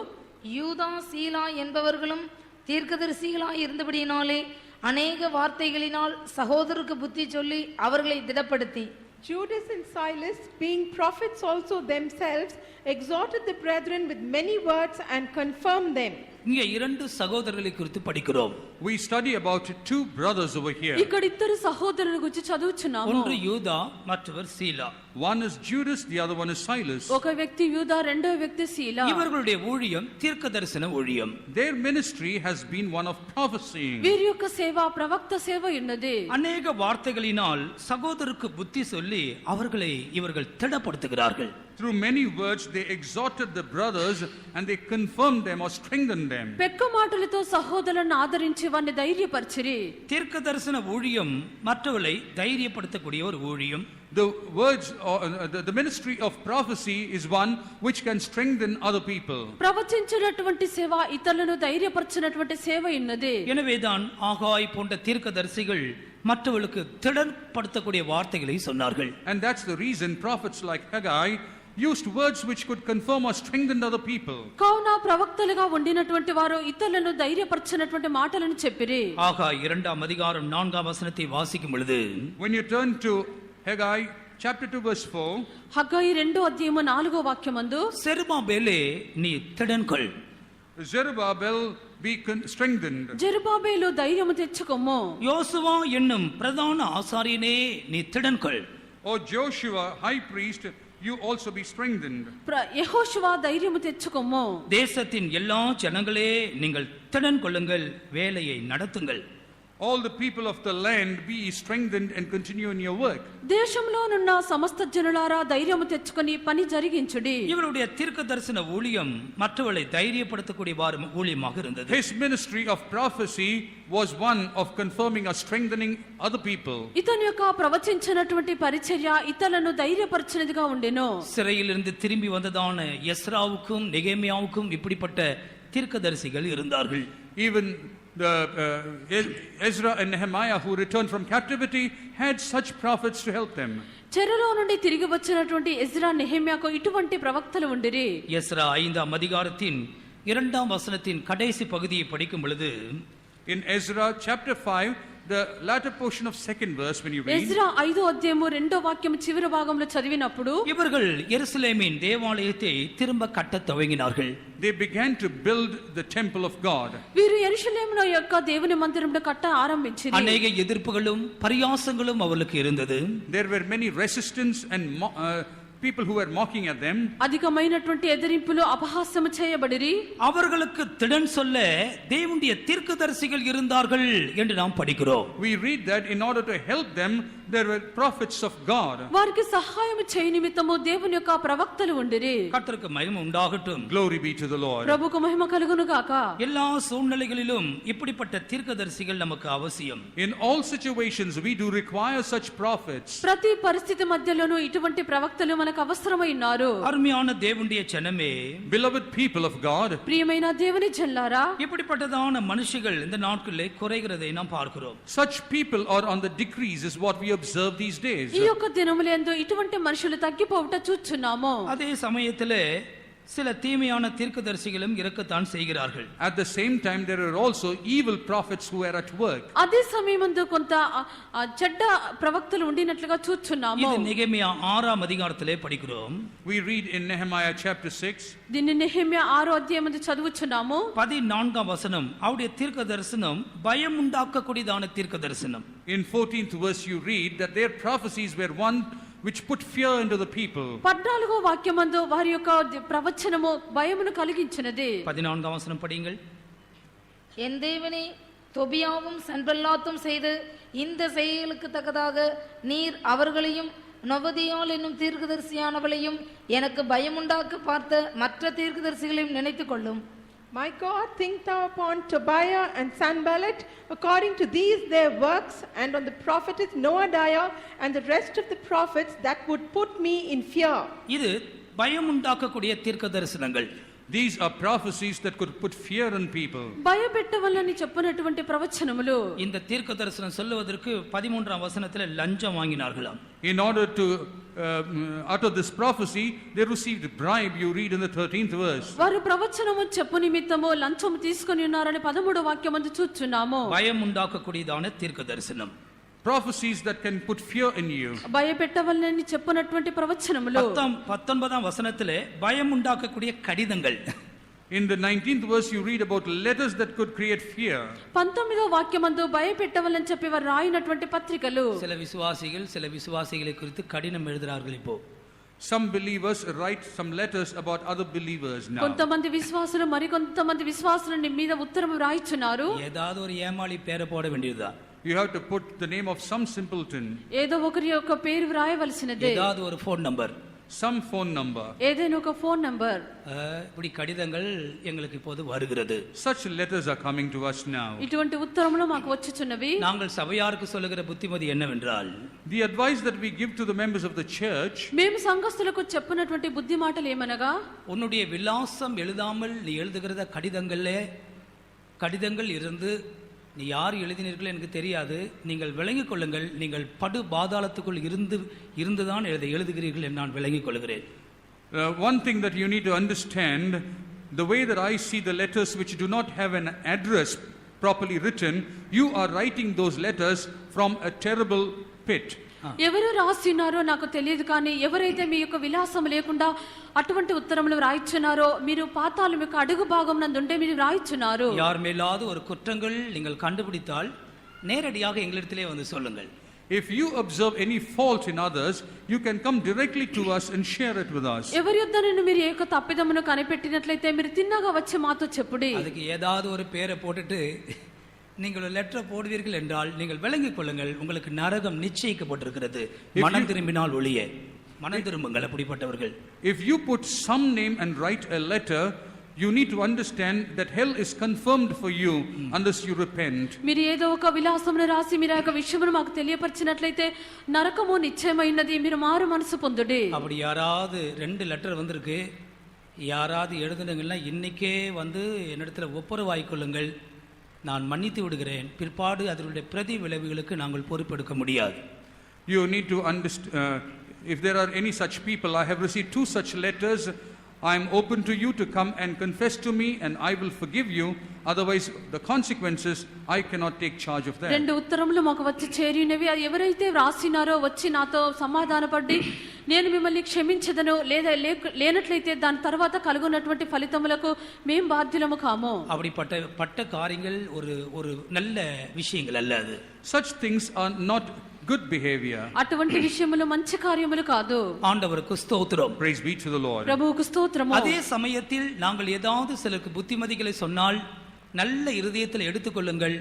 யூதா சீலா என்பவர்களும் தீர்க்கதரிசிகளாய் இருந்தபடியினாலே அநேக வார்த்தைகளினால் சகோதரருக்கு புத்தி சொல்லி அவர்களை திடப்படுத்தி, Judas and Silas, being prophets also themselves, exhorted the brethren with many words and confirmed them. இங்கே இரண்டு சகோதரர்களை குறித்து படிக்கிறோம். we study about two brothers over here. ఇక్కడ ఇద్దరు సహోదరుల గురించి చదువుచున్నాము. ஒன்று யூதா, மற்றவர் சீலா. One is Judas, the other one is Silas. ఒక వ్యక్తి యూదా, రెండవ వ్యక్తి సీలా. இவர்களுடைய ஊழியம் தீர்க்கதரிசன ஊழியம். Their ministry has been one of prophesying. వీరి యొక్క సేవ ప్రవక్త సేవ ఉన్నది. அநேக வார்த்தைகளினால் சகோதரருக்கு புத்தி சொல்லி அவர்களை இவர்கள் திடப்படுத்துகிறார்கள். Through many words they exhorted the brothers and they confirmed them or strengthened them. పెక్క మాటలతో సహోదరులను ఆదరించి వారిని ధైర్యపరిచిరి. தீர்க்கதரிசன ஊழியம் மற்றவர்களை தைரியப்படுத்தக்கூடிய ஒரு ஊழியம். The words or the ministry of prophecy is one which can strengthen other people. ప్రవచించినటువంటి సేవ ఇతరులను ధైర్యపరిచినటువంటి సేవ ఉన్నది. எனவேதான் ஆகாய் போன்ற தீர்க்கதரிசிகள் மற்றவர்களுக்கு திடப்படுத்தக்கூடிய வார்த்தைகளை சொன்னார்கள். And that's the reason prophets like Haggai used words which could confirm or strengthen other people. కావున ప్రవక్తలుగా ఉండినటువంటి వారు ఇతరులను ధైర్యపరిచినటువంటి మాటలను చెప్పిరి. ஆகாய் 2ஆம் அதிகாரம் 4ஆம் வசனத்தை வாசிக்கும் பொழுது, When you turn to Haggai chapter 2 verse 4, హగ్గయి 2వ అధ్యాయము 4వ వాక్యమందు, செருபாபேலே நீ திடன்கொள், Zerubbabel be strengthened. జెరుబాబేలు ధైర్యము తెచ్చుకొమ్ము. யோசுவா என்னும் பிரதான ஆசாரியனே நீ திடன்கொள். O Joshua, high priest, you also be strengthened. యెహోషువ ధైర్యము తెచ్చుకొమ్ము. தேசத்தின் எல்லா ஜனங்களே நீங்கள் திடன் கொள்ளுங்கள், வேலையை நடத்துங்கள். All the people of the land be strengthened and continue in your work. దేశంలోనున్న సమస్త జనులారా ధైర్యము తెచ్చుకొని పని జరిగించుడి. இவருடைய தீர்க்கதரிசன ஊழியம் மற்றவர்களை தைரியப்படுத்தக்கூடிய ஊழியமாக இருந்தது. His ministry of prophecy was one of confirming or strengthening other people. ఇతని యొక్క ప్రవచించినటువంటి పరిచర్య ఇతరులను ధైర్యపరిచినదిగా ఉండెను. சிறையிலிருந்து திரும்பி வந்ததான எஸ்ராவுக்கும் நெகேமியாவுக்கும் இப்படிப்பட்ட தீர்க்கதரிசிகள் இருந்தார்கள். Even Ezra and Nehemiah, who returned from captivity, had such prophets to help them. చెరలో నుండి తిరిగి వచ్చినటువంటి ఎజ్రా నెహెమ్యాకు ఇటువంటి ప్రవక్తలు ఉండిరి. எஸ்ரா 5ஆம் அதிகாரத்தின் 2ஆம் வசனத்தின் கடைசி பகுதியை படிக்கும் பொழுது In Ezra chapter 5, the latter portion of second verse, when you read, Ezra 5వ అధ్యాయము 2వ వాక్యం చివరి భాగంలో చదివినప్పుడు இவர்கள் எருசலேமின் தேவாலயத்தை திரும்ப கட்டத் துவங்கினார்கள். they began to build the temple of God. వీరు యెరూషలేములో యొక్క దేవుని మందిరమును కట్ట ఆరంభించిరి. அநேக எதிர்ப்புகளும் பரியாசங்களும் அவர்களுக்கு இருந்தது. There were many resistance and people who were mocking at them. అధికమైనటువంటి ఎదిరింపులు అపహాస్యము చేయబడిరి. அவர்களுக்கு திடன் சொல்ல தேவனுடைய தீர்க்கதரிசிகள் இருந்தார்கள் என்று நாம் படிக்கிறோம். We read that in order to help them, there were prophets of God. వారికి సహాయం చేయ నిమిత్తము దేవుని యొక్క ప్రవక్తలు ఉండిరి. கர்த்தருக்கு மகிமை உண்டாகட்டும். Glory be to the Lord. ప్రభుకు మహిమ కలుగును గాక. எல்லா சூழ்நிலைகளிலும் இப்படிப்பட்ட தீர்க்கதரிசிகள் நமக்கு அவசியம். In all situations, we do require such prophets. ప్రతి పరిస్థితి మధ్యలోనూ ఇటువంటి ప్రవక్తలు మనకు అవసరమై ఉన్నారు. அருமையான தேவனுடைய ஜனமே, Beloved people of God, ప్రియమైన దేవుని జనులారా, இப்படிப்பட்டதான மனுஷர்கள் இந்த நாட்களிலே குறைகிறதை நாம் பார்க்கிறோம். such people are on the decrease is what we observe these days. ఈ యొక్క దినములందు ఇటువంటి మనుషులు తగ్గిపోవుట చూస్తున్నాము. அதே சமயத்திலே சில தீமையான தீர்க்கதரிசிகளும் இருக்கத்தான் செய்கிறார்கள். At the same time, there are also evil prophets who are at work. అదే సమయమందు కొంత చెడ్డ ప్రవక్తలు ఉండినట్లుగా చూస్తున్నాము. இது நெகேமியா 6ஆம் அதிகாரத்திலே படிக்கிறோம். We read in Nehemiah chapter 6, దీన్ని నెహెమ్యా 6వ అధ్యాయమందు చదువుచున్నాము. 14ஆம் வசனம் அவருடைய தீர்க்க தரிசனம் பயம் உண்டாக்கக்கூடியதான தீர்க்க தரிசனம். in 14th verse you read that their prophecies were one which put fear into the people. 14వ వాక్యమందు వారి యొక్క ప్రవచనము భయమును కలిగించినది. 14ஆம் வசனம் படியுங்கள். என் தேவனே, தொபியாவும் சன்பல்லாத்தும் செய்து இந்த செயலுக்கு தக்கதாக நீர் அவர்களையும் நொவதியால் என்னும் தீர்க்கதரிசியானவளையும் எனக்கு பயமுண்டாக்க பார்த்த மற்ற தீர்க்கதரிசிகளையும் நினைத்துக் கொள்ளும். My God, think thou upon Tobiah and Sanballat according to these their works, and on the prophetess Noadiah and the rest of the prophets that would put me in fear. இது பயம் உண்டாக்கக்கூடிய தீர்க்க தரிசனங்கள். These are prophecies that could put fear in people. భయపెట్టవలని చెప్పినటువంటి ప్రవచనములు. இந்த தீர்க்க தரிசனம் சொல்லுவதற்கு 13ஆம் வசனத்திலே லஞ்சம் வாங்கினார்களாம். In order to utter this prophecy, they received bribe. You read in the 13th verse. వారు ప్రవచనము చెప్పు నిమిత్తము లంచము తీసుకొని ఉన్నారని 13వ వాక్యమందు చూచున్నాము. பயம் உண்டாக்கக்கூடியதான தீர்க்க தரிசனம். Prophecies that can put fear in you. భయపెట్టవలని చెప్పినటువంటి ప్రవచనములు. 19ஆம் வசனத்திலே பயம் உண்டாக்கக்கூடிய கடிதங்கள். In the 19th verse you read about letters that could create fear. 19వ వాక్యమందు భయపెట్టవలని చెప్పి వారు రాయినటువంటి పత్రికలు. சில விசுவாசிகளை குறித்து கடிதம் எழுதுறார்கள் இப்போ. Some believers write some letters about other believers now. కొంతమంది విశ్వాసులు మరి కొంతమంది విశ్వాసుల మీద ఉత్తరం రాయిచున్నారు. ஏதாவது ஒரு ஏமாளி பேரை போட வேண்டியதுதான். You have to put the name of some simpleton. ఏదో ఒకరి యొక్క పేరు వ్రాయవలసినదే. ஏதாவது ஒரு phone number. Some phone number. ఏదైనా ఒక ఫోన్ నంబర్. இப்படி கடிதங்கள் எங்களுக்கு இப்போது வருகிறது. Such letters are coming to us now. ఇటువంటి ఉత్తరములు మాకు వచ్చుచున్నవి. நாங்கள் சபையாருக்கு சொல்லுகிற புத்திமதி என்னவென்றால், The advice that we give to the members of the church, మేము సంఘస్థులకు చెప్పినటువంటి బుద్ధి మాటలు ఏమనగా, உன்னுடைய விலாசம் எழுதாமல் நீ எழுதுகிறத கடிதங்கள் இருந்து நீ யார் எழுதினீர்கள் எனக்கு தெரியாது, நீங்கள் விளங்கிக் கொள்ளுங்கள், நீங்கள் படு பாதாளத்துக்குள் இருந்துதான் எழுதுகிறீர்கள் என்று நான் விளங்கிக் கொள்கிறேன். one thing that you need to understand, the way that I see the letters which do not have an address properly written, you are writing those letters from a terrible pit. ఎవరు రాసినారో నాకు తెలియదు, కానీ ఎవరైతే మీ యొక్క విలాసం లేకుండా అటువంటి ఉత్తరములు రాయిచున్నారో మీరు పాతాళం యొక్క అడుగు భాగం నందుంటే మీరు రాయిచున్నారు. யார் மேலாவது ஒரு குற்றங்கள் நீங்கள் கண்டுபிடித்தால் நேரடியாக எங்களிடத்திலே வந்து சொல்லுங்கள். If you observe any fault in others, you can come directly to us and share it with us. ఎవరి యొద్దనను మీరు ఏక తప్పిదమును కనిపెట్టినట్లయితే మీరు తిన్నగా వచ్చి మాతో చెప్పుడి. அதுக்கு ஏதாவது ஒரு பேரை போட்டுட்டு நீங்கள் ஒரு லெட்டர் போடுவீர்கள் என்றால் நீங்கள் விளங்கிக் கொள்ளுங்கள், உங்களுக்கு நரகம் நிச்சயிக்கப்பட்டிருக்கிறது. மனம் திரும்பினால் ஒழிய. மனம் திரும்புங்கள் அப்படிப்பட்டவர்கள். If you put some name and write a letter, you need to understand that hell is confirmed for you unless you repent. మీరు ఏదో ఒక విలాసమును రాసి మీరు ఒక విషయమును మాకు తెలియపరిచినట్లయితే నరకము నిశ్చయమైనది, మీరు మారు మనసు పొందుడి. அப்படி யாராவது 2 லெட்டர் வந்திருக்கு, யாராவது எழுதுனீங்கன்னா இன்னைக்கே வந்து என்னிடத்துல ஒப்புரவாய்க் கொள்ளுங்கள், நான் மன்னித்து விடுகிறேன், பிற்பாடு அதனுடைய பிரதி விளைவுகளுக்கு நாங்கள் பொறுப்பெடுக்க முடியாது. You need to if there are any such people, I have received 2 such letters. I am open to you to come and confess to me, and I will forgive you. Otherwise, the consequences, I cannot take charge of that. రెండు ఉత్తరములు మాకు వచ్చి చేరినవి అది ఎవరైతే వ్రాసినారో వచ్చి నాతో సమాధానపడి నేను మిమ్మల్ని క్షమించదను లేదా లేనట్లయితే దాని తర్వాత కలుగునటువంటి ఫలితములకు మేము బాధ్యులము కాము. அப்படிப்பட்ட காரியங்கள் ஒரு நல்ல விஷயங்கள் அல்ல அது. Such things are not good behavior. అటువంటి విషయములు మంచి కార్యములు కాదు. ஆண்டவருக்கு ஸ்தோத்திரம். Praise be to the Lord. ప్రభువుకు స్తోత్రము. அதே சமயத்தில் நாங்கள் ஏதாவது சிலருக்கு புத்திமதிகளை சொன்னால் நல்ல இருதயத்தில் எடுத்துக்கொள்ளுங்கள்.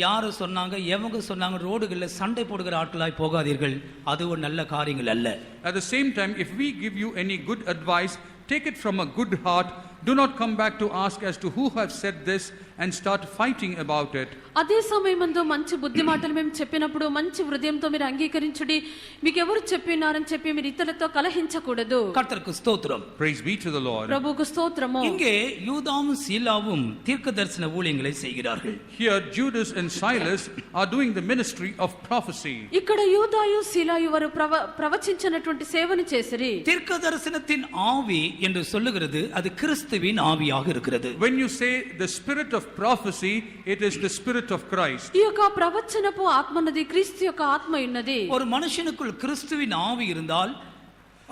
யாரு சொன்னாங்க எவங்க சொன்னாங்க ரோடுகளில் சண்டை போடுகிற ஆட்களாய் போகாதீர்கள். அது ஒரு நல்ல காரியங்கள் அல்ல. At the same time, if we give you any good advice, take it from a good heart. Do not come back to ask as to who have said this and start fighting about it. అదే సమయమందు మంచి బుద్ధి మాటలు మేము చెప్పినప్పుడు మంచి హృదయంతో మీరు అంగీకరించుడి. మీకు ఎవరు చెప్పినారని చెప్పి మీరు ఇతరులతో కలహించకూడదు. கர்த்தருக்கு ஸ்தோத்திரம். Praise be to the Lord. ప్రభువుకు స్తోత్రము. இங்கே யூதாவும் சீலாவும் தீர்க்கதரிசன ஊழியங்களை செய்கிறார்கள். Here Judas and Silas are doing the ministry of prophecy. ఇక్కడ యూదాయు సీలాయు వారు ప్రవచించినటువంటి సేవను చేసిరి. தீர்க்கதரிசனத்தின் ஆவி என்று சொல்லுகிறது அது கிறிஸ்துவின் ஆவியாக இருக்கிறது. When you say the spirit of prophecy, it is the spirit of Christ. ఈ యొక్క ప్రవచనపు ఆత్మన్నది క్రీస్తు యొక్క ఆత్మ ఉన్నది. ஒரு மனுஷனுக்குள் கிறிஸ்துவின் ஆவி இருந்தால்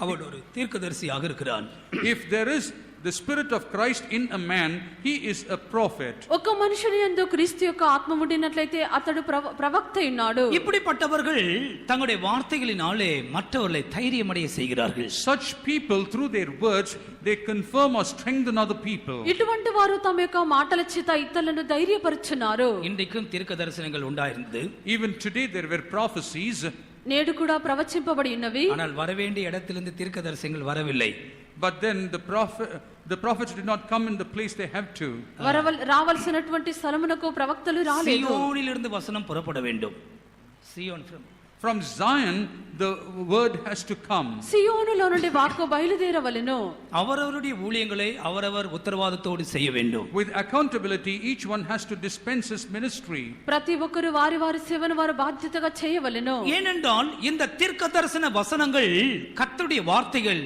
அவன் ஒரு தீர்க்கதரிசியாக இருக்கிறான். If there is the spirit of Christ in a man, he is a prophet. ఒక మనుషుని యందు క్రీస్తు యొక్క ఆత్మ ఉండినట్లయితే అతడు ప్రవక్త ఉన్నాడు. இப்படிப்பட்டவர்கள் தங்களுடைய வார்த்தைகளினாலே மற்றவர்களை தைரியமடைய செய்கிறார்கள். Such people, through their words, they confirm or strengthen other people. ఇటువంటి వారు తమ యొక్క మాటల చేత ఇతరులను ధైర్యపరుచున్నారు. இன்றைக்கும் தீர்க்க தரிசனங்கள் உண்டாயிருந்தது. Even today there were prophecies. నేడు కూడా ప్రవచింపబడి ఉన్నవి. ஆனால் வரவேண்டிய இடத்திலிருந்து தீர்க்க தரிசனங்கள் வரவில்லை. But then the prophets did not come in the place they have to. రావాల్సినటువంటి స్థలమునకు ప్రవక్తలు రాలేదు. సియోనిలిருந்து వచనం పుறப்பட வேண்டும். సియోన్ From Zion the word has to come. సియోనులో నుండి వాక్కు బయలుదేరవలెను. அவரவருடைய ஊழியங்களை அவரவர் உத்தரவாதத்தோடு செய்ய வேண்டும். With accountability, each one has to dispense his ministry. ప్రతి ఒక్కరు వారి వారి సేవను వారు బాధ్యతగా చేయవలెను. ஏனென்றால் இந்த தீர்க்கதரிசன வசனங்கள் கர்த்தருடைய வார்த்தைகள்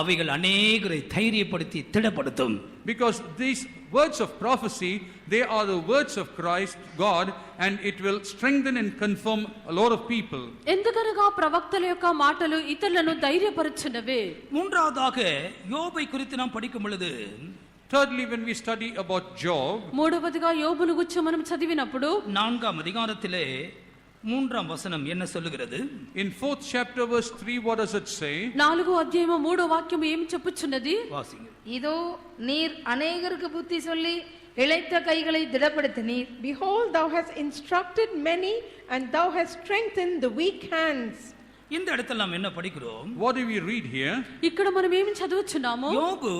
அவைகள் அநேகரை தைரியப்படுத்தி திடப்படுத்தும். Because these words of prophecy, they are the words of Christ God, and it will strengthen and confirm a lot of people. ఎందుకనగా ప్రవక్తల యొక్క మాటలు ఇతరులను ధైర్యపరచునవే. மூன்றாவதாக யோபை குறித்து நாம் படிக்கும் பொழுது, Thirdly, when we study about Job, మూడవదిగా యోబును గురించి మనం చదివినప్పుడు 4ஆம் அதிகாரத்திலே 3ஆம் வசனம் என்ன சொல்லுகிறது? in 4th chapter verse 3, what does it say? 4వ అధ్యాయము 3వ వాక్యం ఏమి చెప్పుచున్నది? வாசிங்க. இதோ நீர் அநேகருக்கு புத்தி சொல்லி இளைத்த கைகளை திடப்படுத்தினீர். Behold, thou hast instructed many, and thou hast strengthened the weak hands. இந்த இடத்துல நாம் என்ன படிக்கிறோம்? What do we read here? ఇక్కడ మనం ఏమి చదువుచున్నాము? யோபு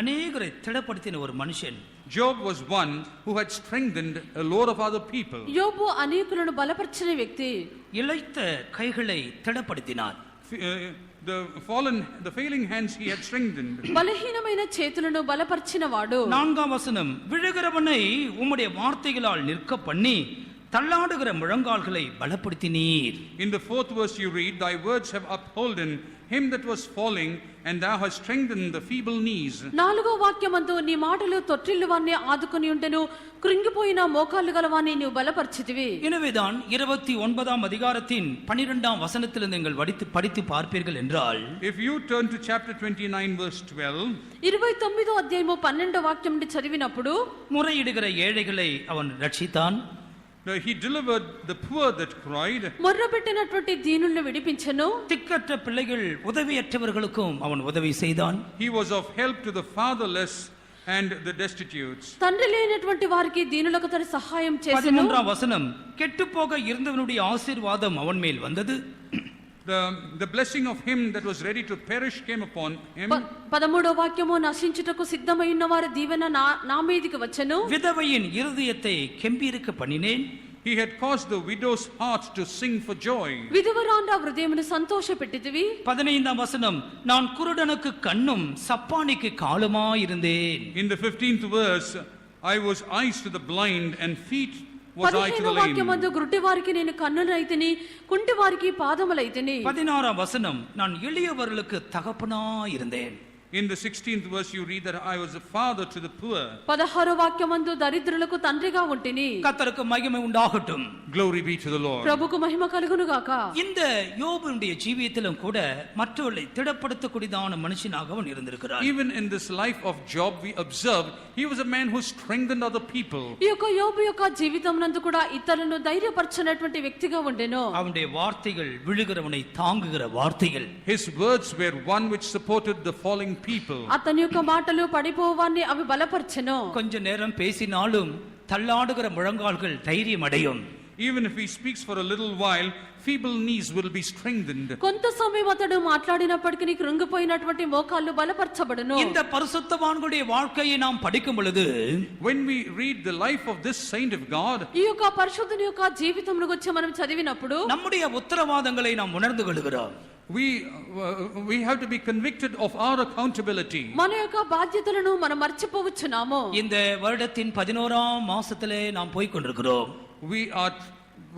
அநேகரை திடப்படுத்தின ஒரு மனுஷன். Job was one who had strengthened a lot of other people. యోబు అనేకులను బలపరిచిన వ్యక్తి. இளைத்த கைகளை திடப்படுத்தினார். The failing hands he had strengthened. బలహీనమైన చేతులను బలపరిచిన వాడు. 4ஆம் வசனம், விழுகிறவனை உம்முடைய வார்த்தைகளால் நிற்க பண்ணி தள்ளாடுகிற முழங்கால்களை பலப்படுத்தினீர். In the 4th verse you read, thy words have upholden him that was falling, and thou hast strengthened the feeble knees. 4వ వాక్యమందు నీ మాటలు తొట్టిల్లు వారిని ఆదుకొని ఉండెను, కృంగిపోయిన మోకాళ్ళు గలవాన్ని నీవు బలపరిచితివి. எனவேதான் 29ஆம் அதிகாரத்தின் 12ஆம் வசனத்திலிருந்து நீங்கள் படித்து பார்ப்பீர்கள் என்றால், If you turn to chapter 29 verse 12, 29వ అధ్యాయము 12వ వాక్యం నుండి చదివినప్పుడు, முறையிடுகிற ஏழைகளை அவன் ரட்சித்தான். he delivered the poor that cried. మొర్రపెట్టినటువంటి దీనులను విడిపించెను. திக்கற்ற பிள்ளைகள் உதவியற்றவர்களுக்கும் அவன் உதவி செய்தான். He was of help to the fatherless and the destitutes. తండ్రి లేనటువంటి వారికి దీనులకు తన సహాయం చేసెను. 13ஆம் வசனம், கெட்டுப்போக இருந்தவனுடைய ஆசீர்வாதம் அவன் மேல் வந்தது. The blessing of him that was ready to perish came upon him. 13వ వాక్యము, నశించుటకు సిద్ధమైన వారి దీవెన నా మీదికి వచ్చెను. விதவையின் இருதயத்தை கெம்பீரிக்க பண்ணினேன். He had caused the widow's heart to sing for joy. విధవరాండ హృదయమును సంతోషపెట్టితివి. 15ஆம் வசனம், நான் குருடனுக்கு கண்ணும் சப்பானிக்கு காலுமாயிருந்தேன். In the 15th verse, I was eyes to the blind and feet was eye to the 15వ వాక్యమందు lame. గుడ్డి వారికి నేను కన్నులైతిని కుంటి వారికి పాదములైతిని 16ஆம் வசனம், நான் எளியவர்களுக்கு தகப்பனா இருந்தேன். In the 16th verse you read that I was a father to the poor. 16వ వాక్యమందు దరిద్రులకు తండ్రిగా ఉంటిని. கர்த்தருக்கு மகிமை உண்டாகட்டும். Glory be to the Lord. ప్రభుకు మహిమ కలుగును గాక. இந்த யோபுடைய ஜீவியத்திலும் கூட மற்றவர்களை திடப்படுத்தக்கூடியதான மனுஷனாக அவன் இருந்திருக்கிறார். Even in this life of Job we observed he was a man who strengthened other people. ఈ యొక్క యోబు యొక్క జీవితం నందు కూడా ఇతరులను ధైర్యపరచనటువంటి వ్యక్తిగా ఉండెను. அவனுடைய வார்த்தைகள் விழுகிறவனை தாங்குகிற வார்த்தைகள். His words were one which supported the falling people. అతని యొక్క మాటలు పడిపోవాన్ని అవి బలపరచెను. கொஞ்ச நேரம் பேசினாலும் தள்ளாடுகிற முழங்கால்கள் தைரியம் அடையும். Even if he speaks for a little while, feeble knees will be strengthened. కొంత సమయం అతడు మాట్లాడినప్పటికీ కృంగిపోయినటువంటి మోకాళ్ళు బలపరచబడును. இந்த பரிசுத்தவான்களுடைய வாழ்க்கையை நாம் படிக்கும் பொழுது When we read the life of this saint of God, ఈ యొక్క పరిశుద్ధుని యొక్క జీవితంను గురించి మనం చదివినప్పుడు நம்முடைய உத்தரவாதங்களை நாம் உணர்ந்து கொள்கிறோம். we have to be convicted of our accountability. మన యొక్క బాధ్యతలను మనం మర్చిపోవచ్చున్నాము. இந்த வருடத்தின் 11ஆம் மாசத்திலே நாம் போய் கொண்டிருக்கிறோம். We are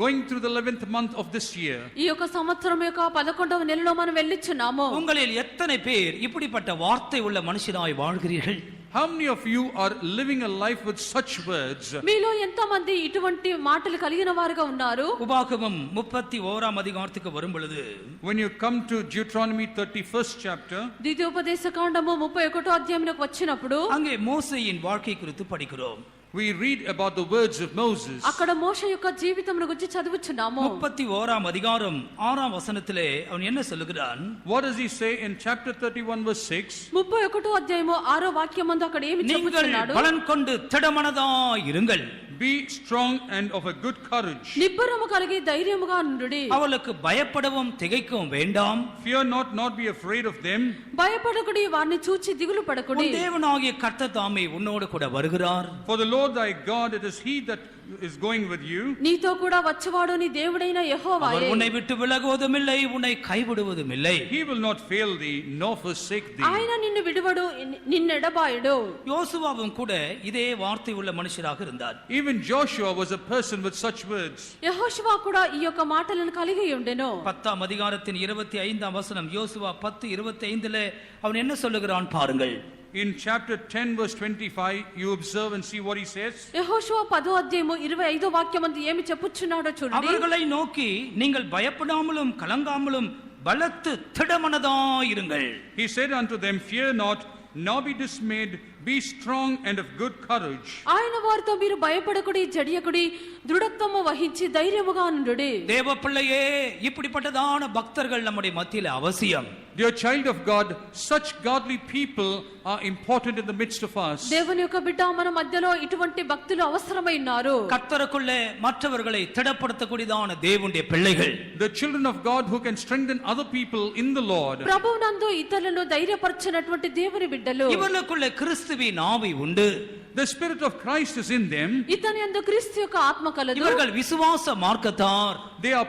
going through the 11th month of this year. ఈ యొక్క సంవత్సరం యొక్క 11వ నెలలో మనం వెళ్ళిచున్నాము. உங்களில் எத்தனை பேர் இப்படிப்பட்ட வார்த்தை உள்ள மனுஷனாய் வாழ்கிறீர்கள்? How many of you are living a life with such words? మీలో ఎంతమంది ఇటువంటి మాటలు కలిగిన వారుగా ఉన్నారు? உபாகமம் 31ஆம் அதிகாரத்துக்கு வரும் பொழுது When you come to Deuteronomy 31st chapter, ద్వితీయోపదేశ కాండము 31వ అధ్యాయంలోకి వచ్చినప్పుడు அங்கே மோசேயின் வாழ்க்கை குறித்து படிக்கிறோம். we read about the words of Moses. అక్కడ మోషే యొక్క జీవితమును గురించి చదువుచున్నాము. 31ஆம் அதிகாரம் 6ஆம் வசனத்திலே அவன் என்ன சொல்லுகிறான்? What does he say in chapter 31 verse 6? 31వ అధ్యాయము 6వ వాక్యమందు అక్కడ ఏమి நீங்கள் చెప్పుచున్నాడు? பலன் கொண்டு திடமனதாய் இருங்கள். Be strong and of a good courage. నిబ్బరము కలిగి ధైర్యముగా నుండుడి. அவளுக்கு பயப்படவும் திகைக்கவும் வேண்டாம். Fear not, not be afraid of them. భయపడకుడి, వారిని చూచి దిగులు పడకుడి. உன் தேவனாகிய கர்த்தர் தாமே உன்னோடு கூட வருகிறார். For the Lord thy God, it is he that is going with you. నీతో కూడా వచ్చేవాడు నీ దేవుడైన அவர் యెహోవాయే. உன்னை விட்டு விலகுவதும் இல்லை, உன்னை கைவிடுவதும் இல்லை. He will not fail thee, nor forsake thee. ఆయన నిన్ను విడువడు, నిన్నెడబాయడు. யோசுவாவும் கூட இதே வார்த்தை உள்ள மனுஷராக இருந்தார். Even Joshua was a person with such words. యెహోషువ కూడా ఈ యొక్క మాటలను కలిగి ఉండెను. 10ஆம் அதிகாரத்தின் 25ஆம் வசனம், யோசுவா 10:25 அவன் என்ன சொல்லுகிறான் பாருங்கள். In chapter 10 verse 25, you observe and see what he says. యెహోషువ 10వ అధ్యాయము 25వ వాక్యమందు ఏమి చెప్పుచున్నాడో చూడండి. அவர்களை நோக்கி நீங்கள் பயப்படாமலும் கலங்காமலும் பலத்து திடமனதாயிருங்கள். He said unto them, fear not, nor be dismayed, be strong and of good courage. ఆయన వారితో మీరు భయపడకుడి, జడియకుడి, దృఢత్వము వహించి ధైర్యముగా నుండుడి. தேவ பிள்ளையே, இப்படிப்பட்டதான பக்தர்கள் நம்முடைய மத்தியில அவசியம். Dear child of God, such godly people are important in the midst of us. దేవుని యొక్క బిడ్డ, మన మధ్యలో ఇటువంటి భక్తులు అవసరమై ఉన్నారు. கர்த்தருக்குள்ளே மற்றவர்களை திடப்படுத்தக்கூடியதான தேவனுடைய பிள்ளைகள். The children of God who can strengthen other people in the Lord. ప్రభువునందు ఇతరులను ధైర్యపరచినటువంటి దేవుని బిడ్డలు. இவர்களுக்குள்ளே கிறிஸ்துவின் ஆவி உண்டு. The spirit of Christ is in them. ఇతని యందు క్రీస్తు యొక్క ఆత్మ కలదు. இவர்கள் விசுவாச மார்க்கத்தார். They are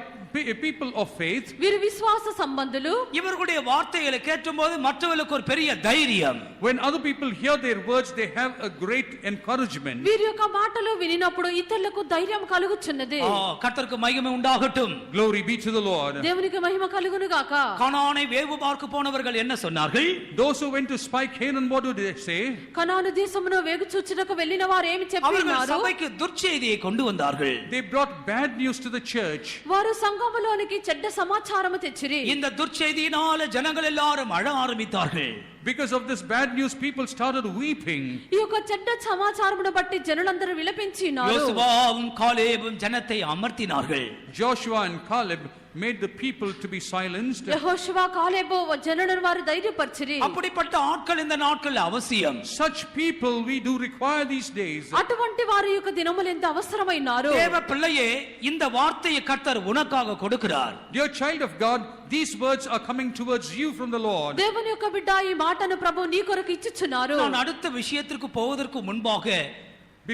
people of faith. వీరు విశ్వాస సంబంధులు. இவர்களுடைய வார்த்தைகளை கேட்கும்போது மற்றவர்களுக்கு ஒரு பெரிய தைரியம். When other people hear their words, they have a great encouragement. వీరి యొక్క మాటలు వినినప్పుడు ఇతరులకు ధైర్యం కలుగుచున్నది. கர்த்தருக்கு மகிமை உண்டாகட்டும். Glory be to the Lord. దేవునికి మహిమ కలుగును గాక. கானானை வேவு பார்க்க போனவர்கள் என்ன சொன்னார்கள்? Those who went to spy Canaan, what did they say? కనాను దేశమును వేగు చూచుటకు వెళ్ళిన వారు ఏమి அவர்கள் చెప్పినారు? சபைக்கு துர்ச்செய்தியை கொண்டு வந்தார்கள். They brought bad news to the church. వారు సంఘములోనికి చెడ్డ సమాచారము తెచ్చిరి. இந்த துர்ச்செய்தியினால ஜனங்கள் எல்லாரும் அழ ஆரம்பித்தார்கள். Because of this bad news, people started weeping. ఈ యొక్క చెడ్డ సమాచారమును బట్టి జనులందరూ విలపించినారు. யோசுவாவும் காலேபும் ஜனத்தை அமர்த்தினார்கள். Joshua and Caleb made the people to be silenced. యెహోషువ కాలేబు జనులను వారు ధైర్యపరిచిరి. அப்படிப்பட்ட ஆட்கள் இந்த நாட்கள் அவசியம். Such people we do require these days. అటువంటి వారి యొక్క దినములు ఎంత అవసరమైనారు. தேவ பிள்ளையே, இந்த வார்த்தையை கர்த்தர் உனக்காக கொடுக்கிறார். Dear child of God, these words are coming towards you from the Lord. దేవుని యొక్క బిడ్డ, ఈ మాటను ప్రభు నీ కొరకు ఇచ్చుచున్నారు. நான் அடுத்த விஷயத்திற்கு போவதற்கு முன்பாக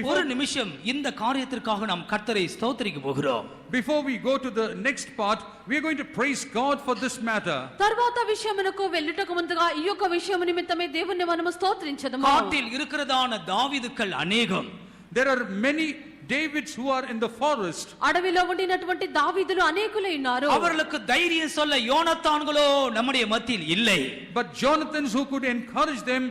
ஒரு நிமிஷம் இந்த காரியத்திற்காக நாம் கர்த்தரை ஸ்தோத்திரிக்க போகிறோம். Before we go to the next part, we are going to praise God for this matter. తర్వాత విషయమునకు వెళ్ళుటకు ముందుగా ఈ యొక్క విషయం నిమిత్తమే దేవుణ్ణి మనము స్తోత్రించదము. காட்டில் இருக்கிறதான தாவீதுக்கள் அநேகம். There are many Davids who are in the forest. అడవిలో ఉండినటువంటి దావీదులు అనేకులై ఉన్నారు. அவர்களுக்கு தைரியம் சொல்ல யோனத்தான்களோ நம்முடைய மத்தியில் இல்லை. But Jonathans who could encourage them,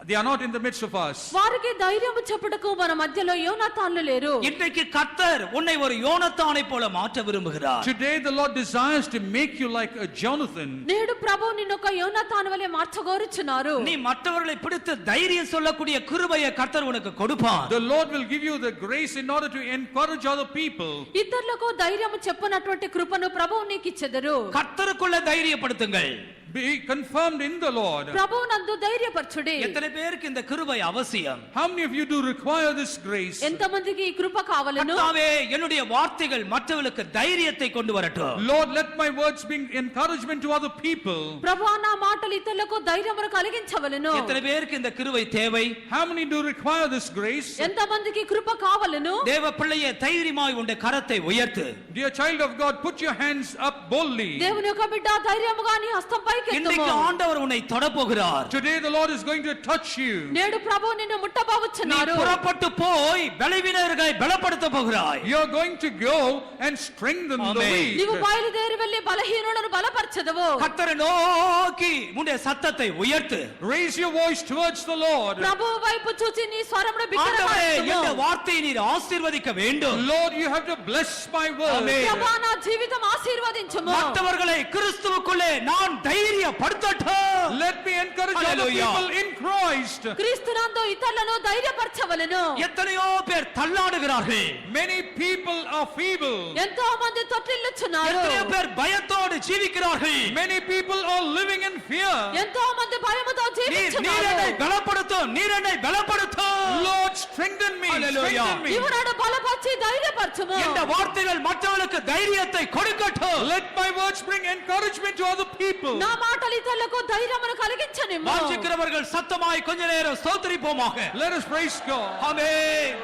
they are not in the midst of us. వారికి ధైర్యం చెప్పుటకు మన మధ్యలో యోనాతాన్లు లేరు. இன்றைக்கு கர்த்தர் உன்னை ஒரு யோனத்தானை போல மாற்ற விரும்புகிறார். Today the Lord desires to make you like a Jonathan. నేడు ప్రభువు నిన్ను ఒక యోనాతాను వలె మార్చగోరుచున్నారు. நீ மற்றவர்களை பிடித்து தைரியம் சொல்லக்கூடிய கிருபையை கர்த்தர் உனக்கு கொடுப்பார். The Lord will give you the grace in order to encourage other people. ఇతరులకు ధైర్యం చెప్పనటువంటి కృపను ప్రభువు నీకు ఇచ్చెదరు. கர்த்தருக்குள்ள தைரியப்படுத்துங்கள். Be confirmed in the Lord. ప్రభువు నందు ధైర్యపరచుడి. எத்தனை பேருக்கு இந்த கிருபை அவசியம்? How many of you do require this grace? ఎంతమందికి ఈ కృప కావాలను? கர்த்தாவே என்னுடைய வார்த்தைகள் மற்றவர்களுக்கு தைரியத்தை கொண்டு வரட்டும். Lord, let my words bring encouragement to other people. ప్రభువా నా మాటలు ఇతరులకు ధైర్యమును కలిగించవలెను. எத்தனை பேருக்கு இந்த கிருபை தேவை? How many do require this grace? ఎంతమందికి కృప కావాలను? தேவ பிள்ளையே தைரியமாய் உன்னுடைய கரத்தை உயர்த்து. Dear child of God, put your hands up boldly. దేవుని యొక్క బిడ్డ ధైర్యముగా నీ హస్తం పైకెత్తుము. இன்றைக்கு ஆண்டவர் உன்னை தொட போகிறார். Today the Lord is going to touch you. నేడు ప్రభువు నిన్ను நீ ముట్టబోచున్నారు. புறப்பட்டு போய் பலவீனர்களை பலப்படுத்த போகிறாய். You are going to go and strengthen the Amen. weak. నీవు బయలుదేరి వెళ్ళి బలహీనులను బలపరచదవు. கர்த்தரை நோக்கி உன்னுடைய சத்தத்தை உயர்த்து. Raise your voice towards the Lord. ప్రభువు వైపు చూచి నీ స్వరమును ஆண்டவரே இந்த బిగ్గరపరచుము. வார்த்தையை நீர் ஆசீர்வதிக்க வேண்டும். Lord, you have to bless my word. Amen. ప్రభువా నా జీవితం ఆశీర్వదించుము. மற்றவர்களை கிறிஸ்துவுக்குள்ளே நான் தைரியப்படுத்தட்டும். Let me encourage other Hallelujah. people in Christ. క్రీస్తునందు ఇతరులను ధైర్యపరచవలెను. எத்தனையோ பேர் தள்ளாடுகிறார்கள். Many people are feeble. ఎంతో మంది తొట్టిల్లుచున్నారు. எத்தனையோ பேர் பயத்தோடு ஜீவிக்கிறார்கள். Many people are living in fear. ఎంతో మంది భయముతో జీవించున్నారు. நீர் என்னை பலப்படுத்தும். நீர் என்னை பலப்படுத்தும். Lord, strengthen me. Hallelujah. Strengthen me. నీవు నన్ను బలపరిచి ధైర్యపరచుము. இந்த வார்த்தைகள் மற்றவர்களுக்கு தைரியத்தை கொடுக்கட்டும். Let my words bring encouragement to other people. నా మాటలు ఇతరులకు ధైర్యమును కలిగించనిమ్ము. வாஞ்சிக்கிறவர்கள் சத்தமாய் கொஞ்ச நேரம் ஸ்தோத்திரிப்போமாக. Let us praise God. Amen.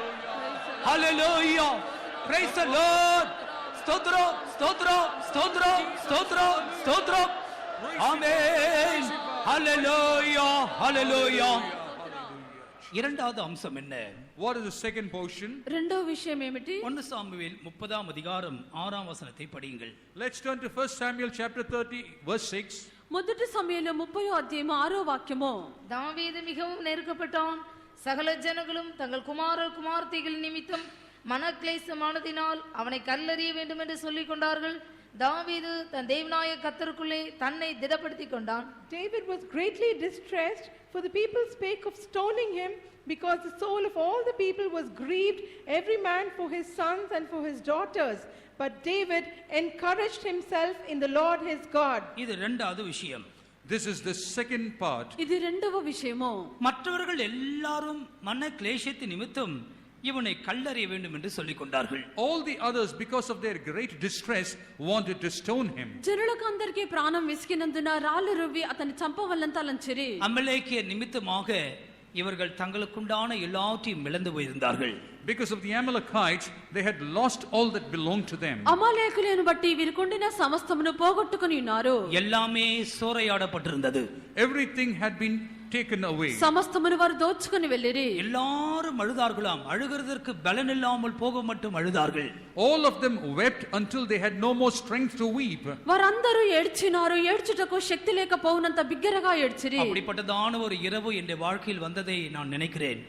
Hallelujah. Praise the Lord. ஸ்தோத்திரம் ஸ்தோத்திரம் ஸ்தோத்திரம் ஸ்தோத்திரம் ஸ்தோத்திரம். ஆமென். ஹalleluya ஹalleluya. இரண்டாவது அம்சம் என்ன? What is the second portion? రెండో విషయం ఏమిటి? 1 சாமுவேல் 30ஆம் அதிகாரம் 6ஆம் வசனத்தை படியுங்கள். Let's turn to 1 Samuel chapter 30 verse 6. మొదటి సమయంలో 30వ అధ్యాయం 6వ వాక్యము. தாவீது மிகவும் நெருக்கப்பட்டான். சகல ஜனங்களும் தங்கள் குமார்த்திகள் நிமித்தம் மனக்லேசமானதினால் அவனை கல்லெறிய வேண்டும் என்று சொல்லிக் கொண்டார்கள். தாவீது தன் தேவனாய கர்த்தருக்குள்ளே தன்னை திடப்படுத்திக் கொண்டான். David was greatly distressed, for the people spake of stoning him, because the soul of all the people was grieved, every man for his sons and for his daughters. But David encouraged himself in the Lord his God. இது இரண்டாவது விஷயம். This is the second part. ఇది రెండవ విషయము. மற்றவர்கள் எல்லாரும் மன கிளேசத்தின் நிமித்தம் இவனை கல்லறிய வேண்டும் என்று சொல்லிக் கொண்டார்கள். All the others, because of their great distress, wanted to stone him. జనులకు అందరికీ ప్రాణం విసిగినందున రాళ్ళు రువ్వి అతన్ని చంపవల్లని తలంచిరి. அமலேக்கிய நிமித்தமாக இவர்கள் தங்களுக்குண்டான எல்லாவற்றையும் இழந்து போயிருந்தார்கள். Because of the Amalekites, they had lost all that belonged to them. అమాలేకులను బట్టి వీరికుండిన సమస్తమును పోగొట్టుకుని ఉన్నారు. எல்லாமே சூறையாடப்பட்டிருந்தது. Everything had been taken away. సమస్తమును వారు దోచుకుని వెళ్ళిరి. எல்லாரும் அழுதார்களாம். அழுகிறதற்கு பலன் இல்லாமல் போக மட்டும் அழுதார்கள். All of them wept until they had no more strength to weep. వారందరూ ఏడ్చినారు. ఏడ్చుటకు శక్తి లేకపోవునంత బిగ్గరగా ఏడ్చిరి. அப்படிப்பட்டதான ஒரு இரவு என் வாழ்க்கையில் வந்ததை நான் நினைக்கிறேன்.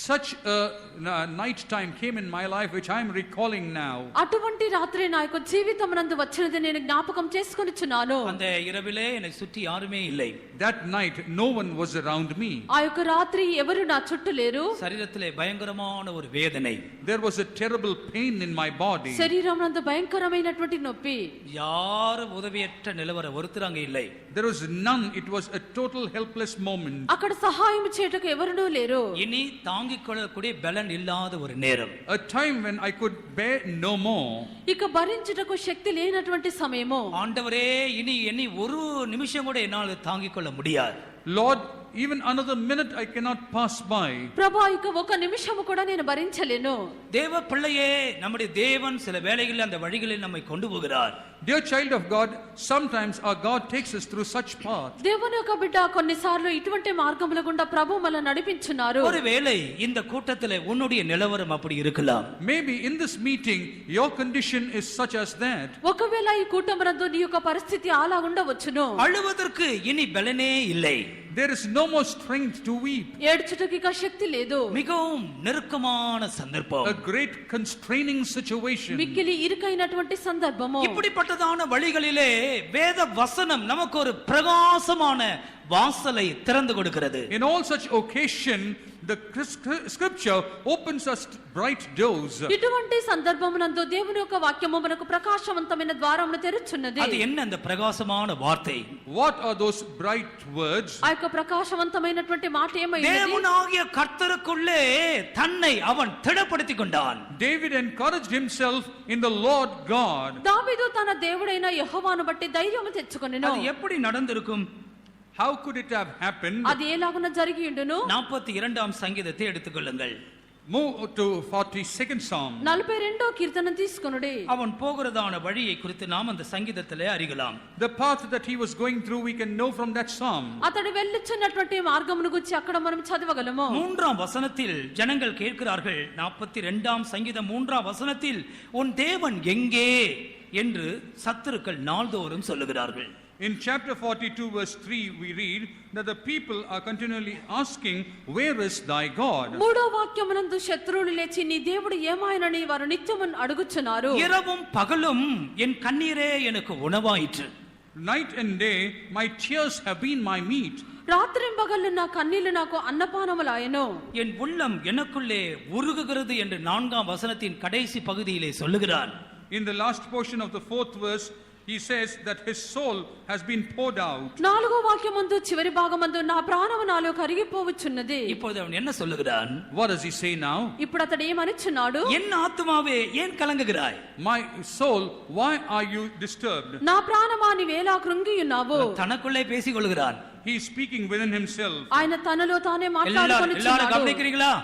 Such a night time came in my life which I am recalling now. అటువంటి రాత్రి నా యొక్క జీవితమునందు వచ్చినది నేను జ్ఞాపకం చేసుకొనిచున్నాను. அந்த இரவிலே என்னை சுற்றி யாருமே இல்லை. That night no one was around me. ఆ యొక్క రాత్రి ఎవరు నా చుట్టూ లేరు. சரீரத்திலே பயங்கரமான ஒரு வேதனை. There was a terrible pain in my body. శరీరమునందు భయంకరమైనటువంటి నొప్పి. யாரும் உதவியற்ற நிலவர ஒருத்தர் அங்கே இல்லை. There was none. It was a total helpless moment. అక్కడ సహాయం చేయటకు ఎవరునూ లేరు. இனி தாங்கிக் கொள்ளக்கூடிய பலன் இல்லாத ஒரு நேரம். A time when I could bear no more. ఇక భరించుటకు శక్తి లేనటువంటి సమయము. ஆண்டவரே இனி ஒரு நிமிஷம் கூட என்னால் தாங்கிக் கொள்ள முடியாது. Lord, even another minute I cannot pass by. ప్రభా ఇక ఒక నిమిషము కూడా నేను భరించలేను. தேவ பிள்ளையே, நம்முடைய தேவன் சில வேளைகளில் அந்த வழிகளில் நம்மை கொண்டு போகிறார். Dear child of God, sometimes our God takes us through such paths. దేవుని యొక్క బిడ్డ కొన్నిసార్లు ఇటువంటి మార్గముల గుండా ప్రభు మనల్ని నడిపించున్నారు. ஒருவேளை இந்த கூட்டத்திலே உன்னுடைய நிலவரம் அப்படி இருக்கலாம். Maybe in this meeting your condition is such as that. ఒకవేళ ఈ కూటమునందు నీ యొక్క పరిస్థితి అలా ఉండవచ్చును. அழுவதற்கு இனி பலனே இல்லை. There is no more strength to weep. ఏడ్చుటకి ఇక శక్తి లేదు. மிகவும் நெருக்கமான சந்தர்ப்பம். A great constraining situation. మిక్కిలి ఇరుకైనటువంటి సందర్భము. இப்படிப்பட்டதான வழிகளிலே வேத வசனம் நமக்கு ஒரு பிரகாசமான வாசலை திறந்து கொடுக்கிறது. In all such occasion, the scripture opens us bright doors. ఇటువంటి సందర్భమునందు దేవుని యొక్క వాక్యము మనకు ప్రకాశవంతమైన ద్వారమును తెరుచున్నది. அது என்ன அந்த பிரகாசமான வார்த்தை? What are those bright words? ఆ యొక్క ప్రకాశవంతమైనటువంటి మాట ఏమైంది? தேவனாகிய கர்த்தருக்குள்ளே தன்னை அவன் திடப்படுத்திக் கொண்டான். David encouraged himself in the Lord God. దావీదు తన దేవుడైన యెహోవాను బట్టి ధైర్యము తెచ్చుకొనెను. அது எப்படி நடந்திருக்கும்? How could it have happened? అది ఎలాగున జరిగి ఉండును? 42వ సంగీతத்தை எடுத்துக்கொள்ளுங்கள். Move to 42nd Psalm. 42వ కీర్తన తీసుకొనుడి. அவன் போகிறதான வழியை குறித்து நாம் அந்த சங்கீதத்திலே அறியலாம். The path that he was going through we can know from that psalm. అతడు వెళ్ళుచున్నటువంటి మార్గమును గురించి అక్కడ మనం చదవగలము. 3ஆம் வசனத்தில் ஜனங்கள் கேட்கிறார்கள். 42ஆம் சங்கீதம் 3ஆம் வசனத்தில் உன் தேவன் எங்கே என்று சத்துருக்கள் நாள்தோறும் சொல்லுகிறார்கள். In chapter 42 verse 3 we read that the people are continually asking, where is thy God? మూడో వాక్యమునందు శత్రువులు లేచి నీ దేవుడు ఏమాయనని వారు నిత్యము అడుగుచున్నారు. இரவும் பகலும் என் கண்ணீரே எனக்கு உணவாயிற்று. Night and day my tears have been my meat. రాత్రింబగళ్ళు నా కన్నీళ్లు నాకు అన్నపానములాయెను. என் உள்ளம் எனக்குள்ளே உருகுகிறது என்று 4ஆம் வசனத்தின் கடைசி பகுதியிலே சொல்லுகிறான். In the last portion of the 4th verse he says that his soul has been poured out. నాలుగో వాక్యమందు చివరి భాగమందు నా ప్రాణము నాలో కరిగిపోవచ్చున్నది. இப்போது அவன் என்ன சொல்லுகிறான்? What does he say now? ఇప్పుడు అతడు ఏమనుచున్నాడు? என் ஆத்துமாவே ஏன் கலங்குகிறாய்? My soul, why are you disturbed? నా ప్రాణమా నీవేలా కృంగియున్నావు? தனக்குள்ளே பேசிக் கொள்கிறான். He is speaking within himself. ఆయన తనలో తానే எல்லாரும் మాట్లాడుకొనుచున్నాడు. கவனிக்கிறீங்களா?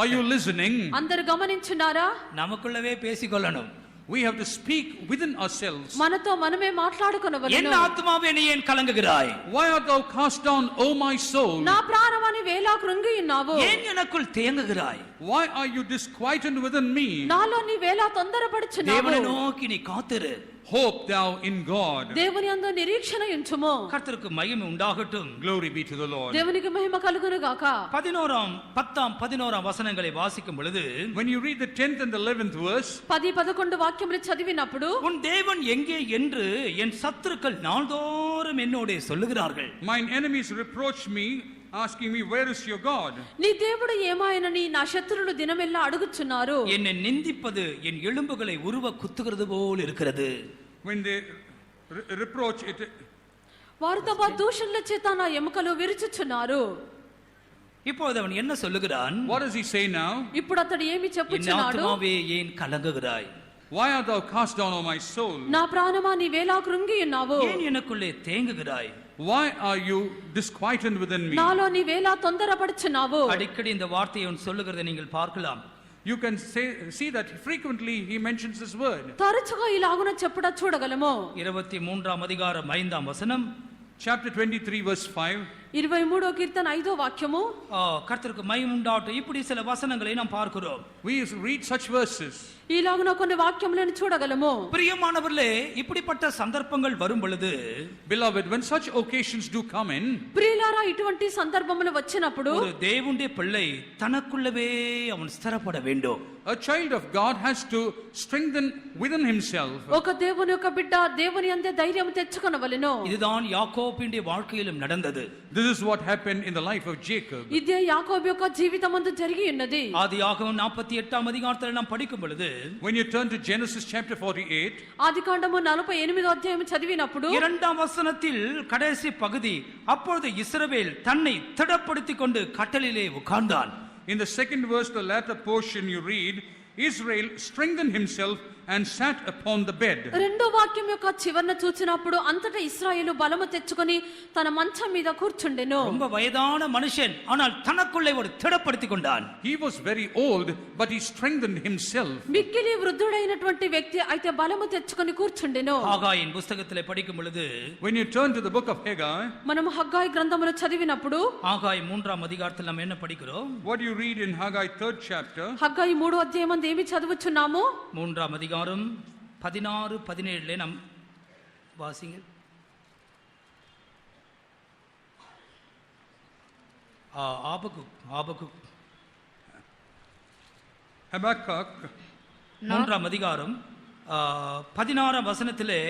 Are you listening? అందరు గమనించున్నారా? நமக்குள்ளவே பேசிக்கொள்ளணும். We have to speak within ourselves. మనతో మనమే என் మాట్లాడుకొనవలెను. ஆத்துமாவே நீ ஏன் கலங்குகிறாய்? Why art thou cast down, O my soul? నా ప్రాణమా నీవేలా కృంగియున్నావు? ஏன் எனக்குள் தேங்குகிறாய்? Why are you disquieted within me? నాలో నీవేలా తొందరపడుచున్నావు? தேவனை நோக்கி நீ காத்திரு. Hope thou in God. దేవుని యందు నిరీక్షణ ఉంచుము. கர்த்தருக்கு மகிமை உண்டாகட்டும். Glory be to the Lord. దేవునికి మహిమ కలుగును గాక. 11ஆம் வசனங்களை வாசிக்கும் பொழுது When you read the 10th and the 11th verse, 10, 11 వాక్యములు చదివినప్పుడు உன் தேவன் எங்கே என்று என் சத்துருக்கள் நாள்தோறும் என்னோட சொல்லுகிறார்கள். mine enemies reproach me, asking me, where is your God? నీ దేవుడు ఏమాయనని నా శత్రువులు దినమెల్లా అడుగుచున్నారు. என்னை நிந்திப்பது என் எலும்புகளை உருவ குத்துகிறது போல் இருக்கிறது. When they reproach it, వారు తమ దూషణల చేత నా ఎముకలు విరుచుచున్నారు. இப்போது அவன் என்ன சொல்லுகிறான்? what does he say now? ఇప్పుడు అతడు ఏమి என் చెప్పుచున్నాడు? ஆத்துமாவே ஏன் கலங்குகிறாய்? Why art thou cast down, O my soul? నా ప్రాణమా నీవేలా కృంగియున్నావు? ஏன் எனக்குள்ளே தேங்குகிறாய்? Why are you disquieted within me? నాలో నీవేలా తొందరపడుచున్నావు? அடிக்கடி இந்த வார்த்தையை அவன் சொல்லுகிறதை நீங்கள் பார்க்கலாம். You can see that frequently he mentions this word. తరచుగా ఇలాగున చెప్పుట చూడగలము. 23ஆம் அதிகாரம் 5ஆம் வசனம், Chapter 23 verse 5. 23వ కీర్తన 5వ వాక్యము. கர்த்தருக்கு மகிமை உண்டாகட்டும். இப்படி சில வசனங்களை நாம் பார்க்கிறோம். We read such verses. ఇలాగున కొన్ని వాక్యములను చూడగలము. பிரியமானவர்களே, இப்படிப்பட்ட சந்தர்ப்பங்கள் வரும் பொழுது, Beloved, when such occasions do come in, ప్రియులారా ఇటువంటి సందర్భములు వచ్చినప్పుడు ஒரு தேவனுடைய பிள்ளை தனக்குள்ளவே அவன் ஸ்திரப்பட வேண்டும். a child of God has to strengthen within himself. ఒక దేవుని యొక్క బిడ్డ దేవుని అందే ధైర్యం తెచ్చుకొనవలెను. இதுதான் யாக்கோபினுடைய வாழ்க்கையிலும் நடந்தது. This is what happened in the life of Jacob. ఇదే యాకోబు యొక్క జీవితమందు జరిగి ఉన్నది. ஆதியாகமம் 48ஆம் அதிகாரத்தில் நாம் படிக்கும் பொழுது, When you turn to Genesis chapter 48, ఆదికాండము 48వ అధ్యాయం చదివినప్పుడు 2ஆம் வசனத்தில் கடைசி பகுதி, அப்பொழுது இஸ்ரவேல் தன்னை திடப்படுத்திக் கொண்டு கட்டலிலே உட்கார்ந்தான். in the second verse, the latter portion you read, Israel strengthened himself and sat upon the bed. రెండో వాక్యం యొక్క చివరన చూచినప్పుడు అంతటా ఇశ్రాయేలు బలము తెచ్చుకొని తన మంచం మీద కూర్చుండెను. ரொம்ப வயதான மனுஷன் ஆனால் தனக்குள்ளே ஒரு திடப்படுத்திக் கொண்டான். He was very old, but he strengthened himself. మిక్కిలి వృద్ధుడైనటువంటి వ్యక్తి అయితే బలము తెచ్చుకొని కూర్చుండెను. ஆகாயின் புஸ்தகத்திலே படிக்கும் பொழுது When you turn to the book of Haggai, మనం హగ్గాయి గ్రంథములో చదివినప్పుడు ஆகாய் 3ஆம் அதிகாரத்தில் நாம் என்ன படிக்கிறோம்? what you read in Haggai 3rd chapter, హగ్గాయి 3వ అధ్యాయం అందు ఏమి చదువుచున్నాము? 3ஆம் அதிகாரம் 16-17 நாம் வாசிங்க. ஆபகுக் Habakkuk 3ஆம் அதிகாரம் 16ஆம் வசனத்திலே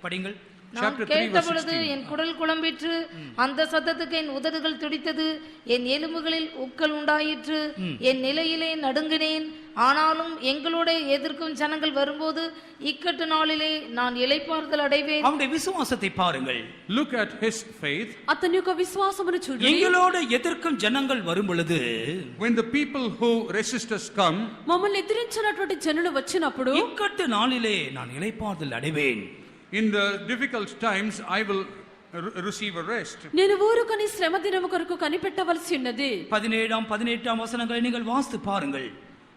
படிங்கள். நான் Chapter 3 verse கேட்டபொழுது 16. என் குடல் குழம்பிற்று, அந்த சத்தத்துக்கு என் உதடுகள் துடித்தது, என் எலும்புகளில் உக்கல் உண்டாயிற்று, என் நிலையிலே நடுங்கினேன். ஆனாலும் எங்களோட எதிர்க்கும் ஜனங்கள் வரும்போது இக்கட்டு நாளிலே நான் இளைப்பாறுதல் அடைவேன். அவனுடைய விசுவாசத்தை பாருங்கள். Look at his faith. అతని యొక్క విశ్వాసమును చూడండి. எங்களோட எதிர்க்கும் ஜனங்கள் வரும் பொழுது, When the people who resist us come, మమ్మల్ని ఎదిరించినటువంటి జనులు వచ్చినప్పుడు இக்கட்டு நாளிலே நான் இளைப்பாறுதல் அடைவேன். in the difficult times, I will receive a rest. నేను ఊరుకొని శ్రమ దినము కొరకు కనిపెట్టవలసి ఉన్నది. 17ஆம் 18ஆம் வசனங்களை நீங்கள் வாசித்து பாருங்கள்.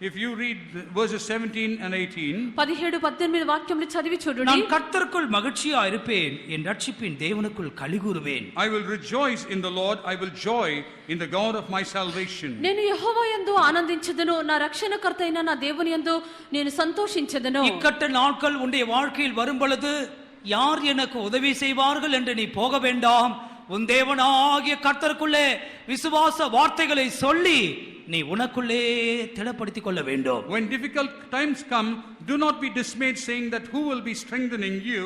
If you read verses 17 and 18, 17-18 వాక్యములు చదివి చూడండి. நான் கர்த்தருக்குள் மகிழ்ச்சியா இருப்பேன், என் ரட்சிப்பின் தேவனுக்குள் களிகூறுவேன். I will rejoice in the Lord, I will joy in the God of my salvation. నేను యెహోవా యందు ఆనందించెదను, నా రక్షణకర్త అయిన నా దేవుని యందు నేను సంతోషించెదను. இக்கட்ட நாட்கள் உன்னுடைய வாழ்க்கையில் வரும் பொழுது யார் எனக்கு உதவி செய்வார்கள் என்று நீ போக வேண்டாம். உன் தேவனாகிய கர்த்தருக்குள்ளே விசுவாச வார்த்தைகளை சொல்லி நீ உனக்குள்ளே திடப்படுத்திக் கொள்ள வேண்டும். When difficult times come, do not be dismayed, saying that who will be strengthening you,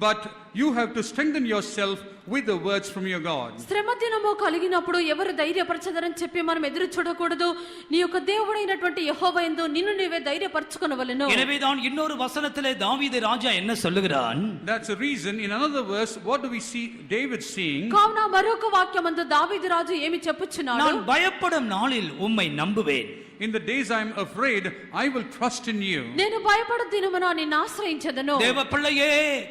but you have to strengthen yourself with the words from your God. శ్రమ దినము కలిగినప్పుడు ఎవరు ధైర్యపరచదరని చెప్పి మనం ఎదురు చూడకూడదు. నీ యొక్క దేవుడైనటువంటి యెహోవా యందు నిన్ను నీవే ధైర్యపరచుకొనవలెను. எனவேதான் இன்னொரு வசனத்திலே தாவீது ராஜா என்ன சொல்லுகிறான்? That's the reason. In another verse, what do we see David seeing? కావున మరొక వాక్యమందు దావీదు రాజు ఏమి చెప్పుచున్నాడు? நான் பயப்படும் நாளில் உம்மை நம்புவேன். In the days I am afraid, I will trust in you. నేను భయపడు దినమున నిన్ను ఆశ్రయించెదను. தேவ பிள்ளையே,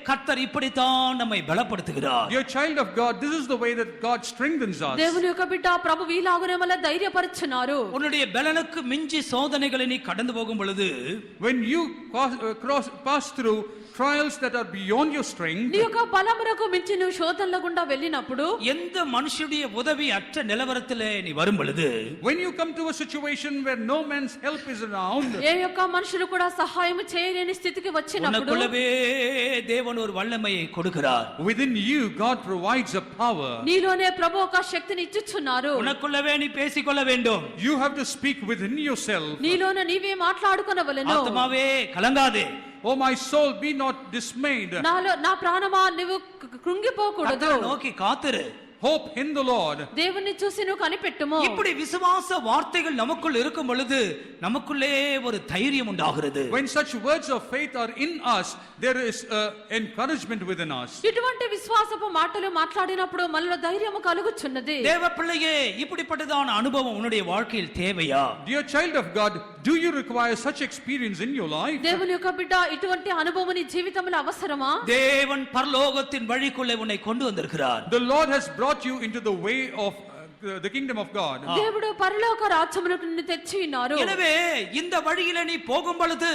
கர்த்தர் இப்படித்தான் நம்மை பலப்படுத்துகிறார். Dear child of God, this is the way that God strengthens us. దేవుని యొక్క బిడ్డ ప్రభు వీలాగునే వల్ల ధైర్యపరచున్నారు. உன்னுடைய பலனுக்கு மிஞ்சி சோதனைகளை நீ கடந்து போகும் பொழுது, When you pass through trials that are beyond your strength, నీ యొక్క బలమునకు మించి నువ్వు శోధనల గుండా వెళ్ళినప్పుడు, எந்த மனுஷனுடைய உதவி அற்ற நிலவரத்திலே நீ வரும் பொழுது, when you come to a situation where no man's help is around, ఏ యొక్క మనుషులు కూడా సహాయం చేయలేని స్థితికి వచ్చినప్పుడు, உனக்குள்ளவே தேவன் ஒரு வல்லமையை கொடுக்கிறார். within you God provides a power. నీలోనే ప్రభు ఒక శక్తిని ఇచ్చుచున్నారు. உனக்குள்ளவே நீ பேசிக்கொள்ள வேண்டும். You have to speak within yourself. నీలోనే నీవే మాట్లాడుకొనవలెను. ஆத்மாவே கலங்காதே, Oh my soul, be not dismayed. నాలో నా ప్రాణమా నువ్వు కృంగిపోకూడదు. கர்த்தரை நோக்கி காத்திரு. Hope in the Lord. దేవుని చూసి నువ్వు కనిపెట్టుము. இப்படி விசுவாச வார்த்தைகள் நமக்குள் இருக்கும் பொழுது நமக்குள்ளே ஒரு தைரியம் உண்டாகிறது. When such words of faith are in us, there is encouragement within us. ఇటువంటి విశ్వాసపు మాటలు మాట్లాడినప్పుడు మనలో ధైర్యము కలుగుచున్నది. தேவ பிள்ளையே, இப்படிப்பட்டதான அனுபவம் உன்னுடைய வாழ்க்கையில் தேவையா? Dear child of God, do you require such experience in your life? దేవుని యొక్క బిడ్డ ఇటువంటి అనుభవం నీ జీవితంలో అవసరమా? தேவன் பரலோகத்தின் வழிக்குள்ளே உன்னை கொண்டு வந்திருக்கிறார். The Lord has brought you into the way of the kingdom of God. దేవుడు పరలోక రాజ్యమునకు నిన్ను తెచ్చి ఉన్నారు. எனவே இந்த வழியிலே நீ போகும் பொழுது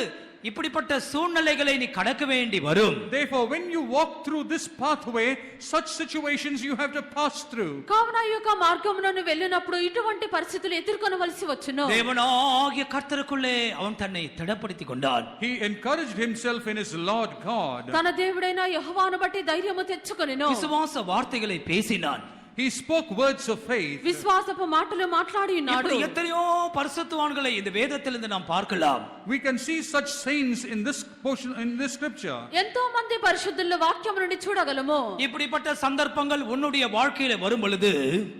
இப்படிப்பட்ட சூழ்நிலைகளை நீ கடக்க வேண்டி வரும். Therefore, when you walk through this pathway, such situations you have to pass through. కావున ఈ యొక్క మార్గమున నువ్వు వెళ్ళినప్పుడు ఇటువంటి పరిస్థితులు ఎదుర్కొనవలసి వచ్చును. தேவனாகிய கர்த்தருக்குள்ளே அவன் தன்னை திடப்படுத்திக் கொண்டான். He encouraged himself in his Lord God. తన దేవుడైన యెహోవాను బట్టి ధైర్యము తెచ్చుకొనెను. விசுவாச வார்த்தைகளை பேசினான். He spoke words of faith. విశ్వాసపు మాటలు మాట్లాడి ఉన్నాడు. இப்படி எத்தனையோ பரிசுத்தவான்களை இந்த வேதத்திலிருந்து நாம் பார்க்கலாம். We can see such saints in this portion, in this scripture. ఎంతో మంది పరిశుద్ధుల వాక్యం నుండి చూడగలము. இப்படிப்பட்ட சந்தர்ப்பங்கள் உன்னுடைய வாழ்க்கையில வரும் பொழுது,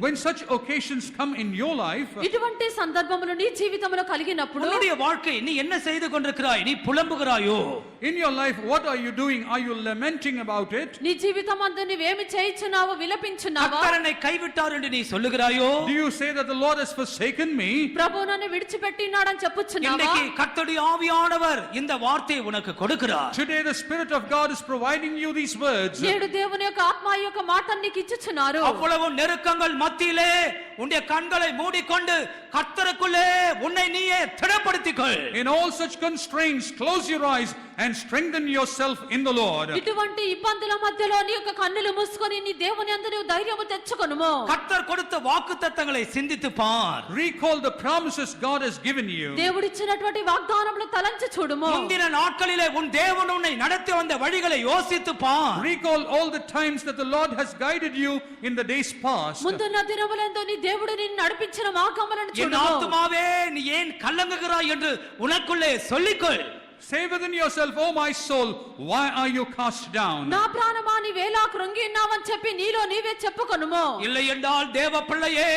When such occasions come in your life, ఇటువంటి సందర్భములు నీ జీవితంలో కలిగినప్పుడు உன்னுடைய வாழ்க்கை நீ என்ன செய்து கொண்டிருக்கிறாய்? நீ புலம்புகிறாயோ? in your life, what are you doing? Are you lamenting about it? నీ జీవితమందు నీవేమి చేయుచున్నావో విలపించున్నావా? கர்த்தர் என்னை கைவிட்டார் என்று நீ சொல்லுகிறாயோ? Do you say that the Lord has forsaken me? ప్రభు నన్ను విడిచిపెట్టినాడని చెప్పుచున్నావా? இன்னைக்கு கர்த்தருடைய ஆவியானவர் இந்த வார்த்தையை உனக்கு கொடுக்கிறார். Today the Spirit of God is providing you these words. నేడు దేవుని యొక్క ఆత్మ ఈ యొక్క మాటను నీకు ఇచ్చుచున్నారు. அவ்வளவு நெருக்கங்கள் மத்தியிலே உன்னுடைய கண்களை மூடிக்கொண்டு கர்த்தருக்குள்ளே உன்னை நீயே திடப்படுத்திக்கொள். In all such constraints, close your eyes and strengthen yourself in the Lord. ఇటువంటి ఇబ్బందుల మధ్యలో నీ యొక్క కన్నులు మూసుకొని నీ దేవుని యందు నీవు ధైర్యము తెచ్చుకొనుము. கர்த்தர் கொடுத்த வாக்குத்தத்தங்களை சிந்தித்து பார். Recall the promises God has given you. దేవుడిచ్చినటువంటి వాగ్దానములు తలంచి చూడుము. முந்தின நாட்களிலே உன் தேவன் உன்னை நடத்தி வந்த வழிகளை யோசித்து பார். Recall all the times that the Lord has guided you in the days past. ముందున్న దినములందు నీ దేవుడు నిన్ను నడిపించిన మార్గములను என் చూడుము. ஆத்துமாவே நீ ஏன் கலங்குகிறாய் என்று உனக்குள்ளே சொல்லிக்கொள். Say within yourself, oh my soul, why are you cast down? నా ప్రాణమా నీవేలా కృంగి ఉన్నావని చెప్పి నీలో నీవే చెప్పుకొనుము. இல்லை என்றால் தேவ பிள்ளையே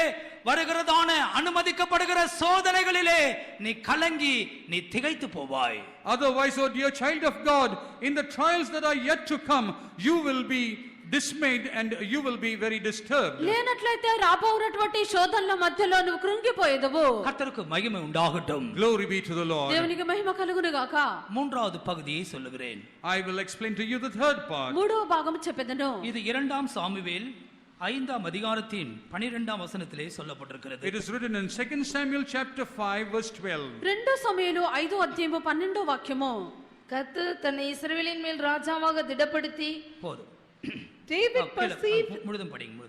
வருகிறதான அனுமதிக்கப்படுகிற சோதனைகளிலே நீ கலங்கி நீ திகைத்து போவாய். Otherwise, oh dear child of God, in the trials that are yet to come, you will be dismayed and you will be very disturbed. లేనట్లయితే రాబోనటువంటి శోధనల మధ్యలో నువ్వు కృంగిపోయేదవు. கர்த்தருக்கு மகிமை உண்டாகட்டும். Glory be to the Lord. దేవునికి మహిమ కలుగును గాక. மூன்றாவது பகுதியை சொல்லுகிறேன். I will explain to you the third part. మూడవ భాగం చెప్పెదను. இது 2 சாமுவேல் 5 அதிகாரத்தின் 12 வசனத்திலே சொல்லப்பட்டிருக்கிறது. It is written in 2 Samuel chapter 5 verse 12. 2 సమూయేలు 5వ అధ్యాయము 12వ వాక్యము. கர்த்தர் தன்னை இஸ்ரவேலின் மேல் ராஜாவாக திடப்படுத்தி போதும். David perceived முழுதும் படிங்க.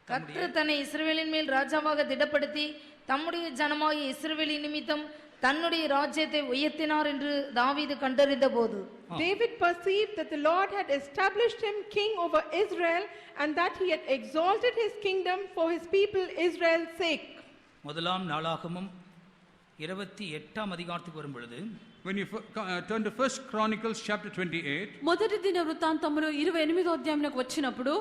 கர்த்தர் தன்னை இஸ்ரவேலின் மேல் ராஜாவாக திடப்படுத்தி தம்முடைய ஜனமாகிய இஸ்ரவேலின் நிமித்தம் தன்னுடைய ராஜ்யத்தை உயர்த்தினார் என்று தாவீது கண்டறிந்த போது David perceived that the Lord had established him king over Israel and that he had exalted his kingdom for his people Israel's sake. முதலாம் நாளாகமம் 28 அதிகாரத்துக்கு வரும் பொழுது When you turn to 1 Chronicles chapter 28, మొదటి దిన వృత్తాంతములు 28వ అధ్యాయమునకు వచ్చినప్పుడు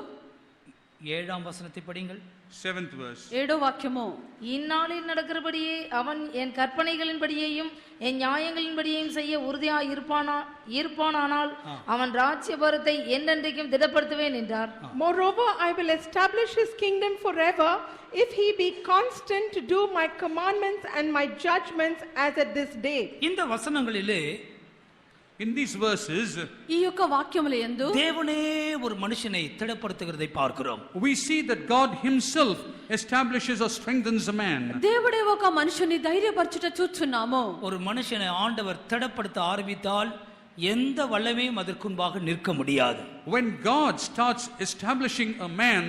7 வசனத்தை படிங்கள். 7th verse. 7వ వాక్యము. இந்நாளில் நடக்கிறபடியே அவன் என் கற்பனைகளின்படியேயும் என் நியாயங்களின்படியேயும் செய்ய உறுதியாய் இருப்பானானால் அவன் ராஜ்யபாரத்தை என்றென்றைக்கும் திடப்படுத்துவேன் என்றார். Moreover, I will establish his kingdom forever if he be constant to do my commandments and my judgments as at this day. இந்த வசனங்களிலே In these verses, ఈ యొక్క వాక్యముల యందు தேவனே ஒரு மனுஷனை திடப்படுத்துகிறதை பார்க்கிறோம். we see that God himself establishes or strengthens a man. దేవుడే ఒక మనుషుని ధైర్యపరచుట చూచున్నాము. ஒரு மனுஷனை ஆண்டவர் திடப்படுத்த ஆரம்பித்தால் எந்த வல்லமையும் அதற்குன்பாக நிற்க முடியாது. When God starts establishing a man,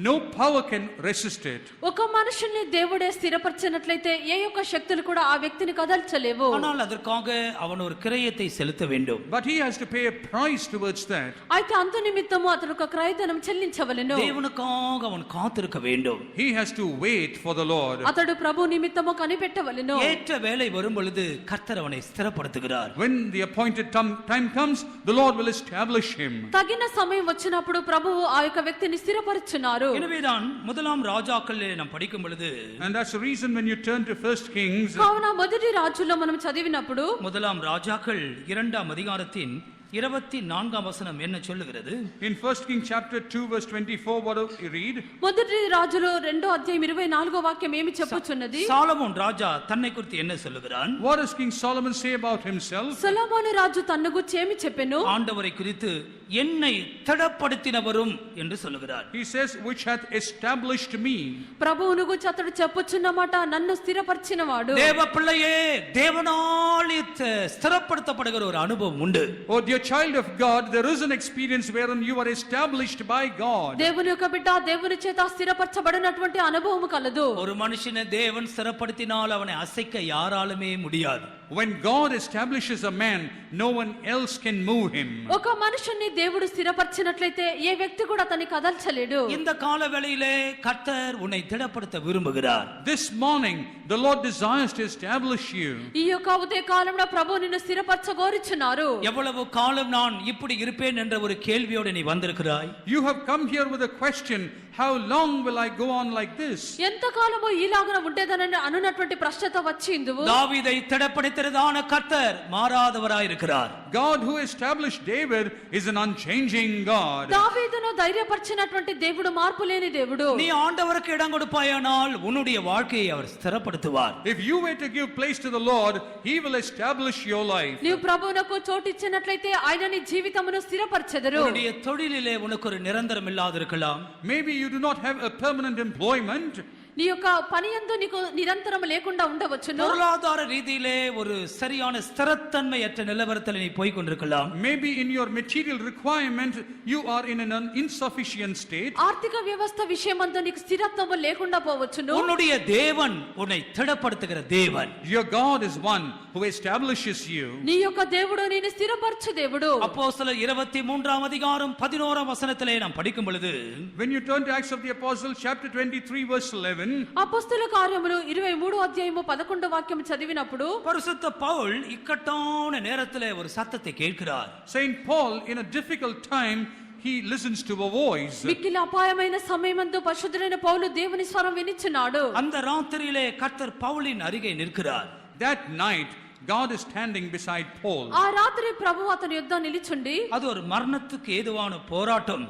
no power can resist it. ఒక మనుషుని దేవుడే స్థిరపరచినట్లయితే ఏ యొక్క శక్తులు కూడా ఆ వ్యక్తిని కదల్చలేవు. ஆனால் அதற்காக அவன் ஒரு கிரயத்தை செலுத்த வேண்டும். But he has to pay a price towards that. అయితే అంత నిమిత్తము అతడు ఒక క్రయధనం చెల్లించవలెను. தேவனுக்காக அவன் காத்திருக்க வேண்டும். He has to wait for the Lord. అతడు ప్రభు నిమిత్తము కనిపెట్టవలెను. ஏற்ற வேளை வரும் பொழுது கர்த்தர் அவனை ஸ்திரப்படுத்துகிறார். When the appointed time comes, the Lord will establish him. తగిన సమయం వచ్చినప్పుడు ప్రభువు ఆ యొక్క వ్యక్తిని స్థిరపరుచున్నారు. எனவேதான் முதலாம் ராஜாக்களிலே நாம் படிக்கும் பொழுது And that's the reason when you turn to 1 Kings, కావున మొదటి రాజుల్లో మనం చదివినప్పుడు முதலாம் ராஜாக்கள் 2 அதிகாரத்தின் 24 வசனம் என்ன சொல்லுகிறது? in 1 Kings chapter 2 verse 24, what do you read? మొదటి రాజులో 2వ అధ్యాయం 24వ వాక్యం ఏమి చెప్పుచున్నది? சாலமோன் ராஜா தன்னை குறித்து என்ன சொல்லுகிறான்? What does King Solomon say about himself? సొలొమోను రాజు తన్ను గురించి ఏమి చెప్పెను? ஆண்டவரை குறித்து என்னை திடப்படுத்தினவரும் என்று சொல்லுகிறார். He says, which hath established me. ప్రభువును గురించి అతడు చెప్పుచున్నమాట నన్ను స్థిరపరిచినవాడు. தேவ பிள்ளையே, தேவனால் ஸ்திரப்படுத்தப்படுகிற ஒரு அனுபவம் உண்டு. Oh dear child of God, there is an experience wherein you are established by God. దేవుని యొక్క బిడ్డ దేవుని చేత స్థిరపరచబడినటువంటి అనుభవం కలదు. ஒரு மனுஷனை தேவன் ஸ்திரப்படுத்தினால் அவனை அசைக்க யாராலுமே முடியாது. When God establishes a man, no one else can move him. ఒక మనుషుని దేవుడు స్థిరపరిచినట్లయితే ఏ వ్యక్తి కూడా అతన్ని కదల్చలేడు. இந்த கால வேளையிலே கர்த்தர் உன்னை திடப்படுத்த விரும்புகிறார். This morning, the Lord desires to establish you. ఈ యొక్క ఉదయ కాలంలో ప్రభువు నిన్ను స్థిరపరచగోరుచున్నారు. எவ்வளவு காலம் நான் இப்படி இருப்பேன் என்ற ஒரு கேள்வியோடு நீ வந்திருக்கிறாய். You have come here with a question, how long will I go on like this? ఎంతకాలము ఇలాగన ఉండేదనని అనునటువంటి ప్రశ్నతో వచ్చిందువు. தாவீதை திடப்படுத்துகிறதான கர்த்தர் மாறாதவராயிருக்கிறார். God who established David is an unchanging God. దావీదును ధైర్యపరిచినటువంటి దేవుడు మార్పు లేని దేవుడు. நீ ஆண்டவருக்கு இடம் கொடுப்பாயானால் உன்னுடைய வாழ்க்கையை அவர் ஸ்திரப்படுத்துவார். If you were to give place to the Lord, he will establish your life. నీవు ప్రభువునకు చోటిచ్చినట్లయితే ఆయన నీ జీవితమును స్థిరపరచెదరు. உன்னுடைய தொழிலிலே உனக்கு ஒரு நிரந்தரம் இல்லாதிருக்கலாம். Maybe you do not have a permanent employment. నీ యొక్క పని యందు నీకు నిరంతరం లేకుండా ఉండవచ్చును. பொருளாதார ரீதியிலே ஒரு சரியான ஸ்திரத்தன்மையற்ற நிலவரத்தில் நீ போய் கொண்டிருக்கலாம். Maybe in your material requirement you are in an insufficient state. ఆర్థిక వ్యవస్థ విషయమందు నీకు స్థిరత్వము లేకుండా పోవచ్చును. உன்னுடைய தேவன் உன்னை திடப்படுத்துகிற தேவன். Your God is one who establishes you. నీ యొక్క దేవుడు నిన్ను స్థిరపరచు దేవుడు. அப்போஸ்தலர் 23 அதிகாரம் 11 வசனத்திலே நாம் படிக்கும் பொழுது, When you turn to Acts of the Apostles chapter 23 verse 11, అపొస్తలుల కార్యములు 23 అధ్యాయము 11 వాక్యం చదివినప్పుడు பரிசுத்த பவுல் இக்கட்டான நேரத்திலே ஒரு சத்தத்தை கேட்கிறார். Saint Paul in a difficult time he listens to a voice. మిక్కిలి అపాయమైన సమయమందు పరిశుద్ధుడైన పౌలు దేవుని స్వరం వినిచున్నాడు. அந்த ராத்திரியிலே கர்த்தர் பவுலின் அருகே நிற்கிறார். That night God is standing beside Paul. ఆ రాత్రి ప్రభువు అతని యొద్ద నిలిచుండి, அது ஒரு மரணத்துக்கு ஏதுவான போராட்டம்.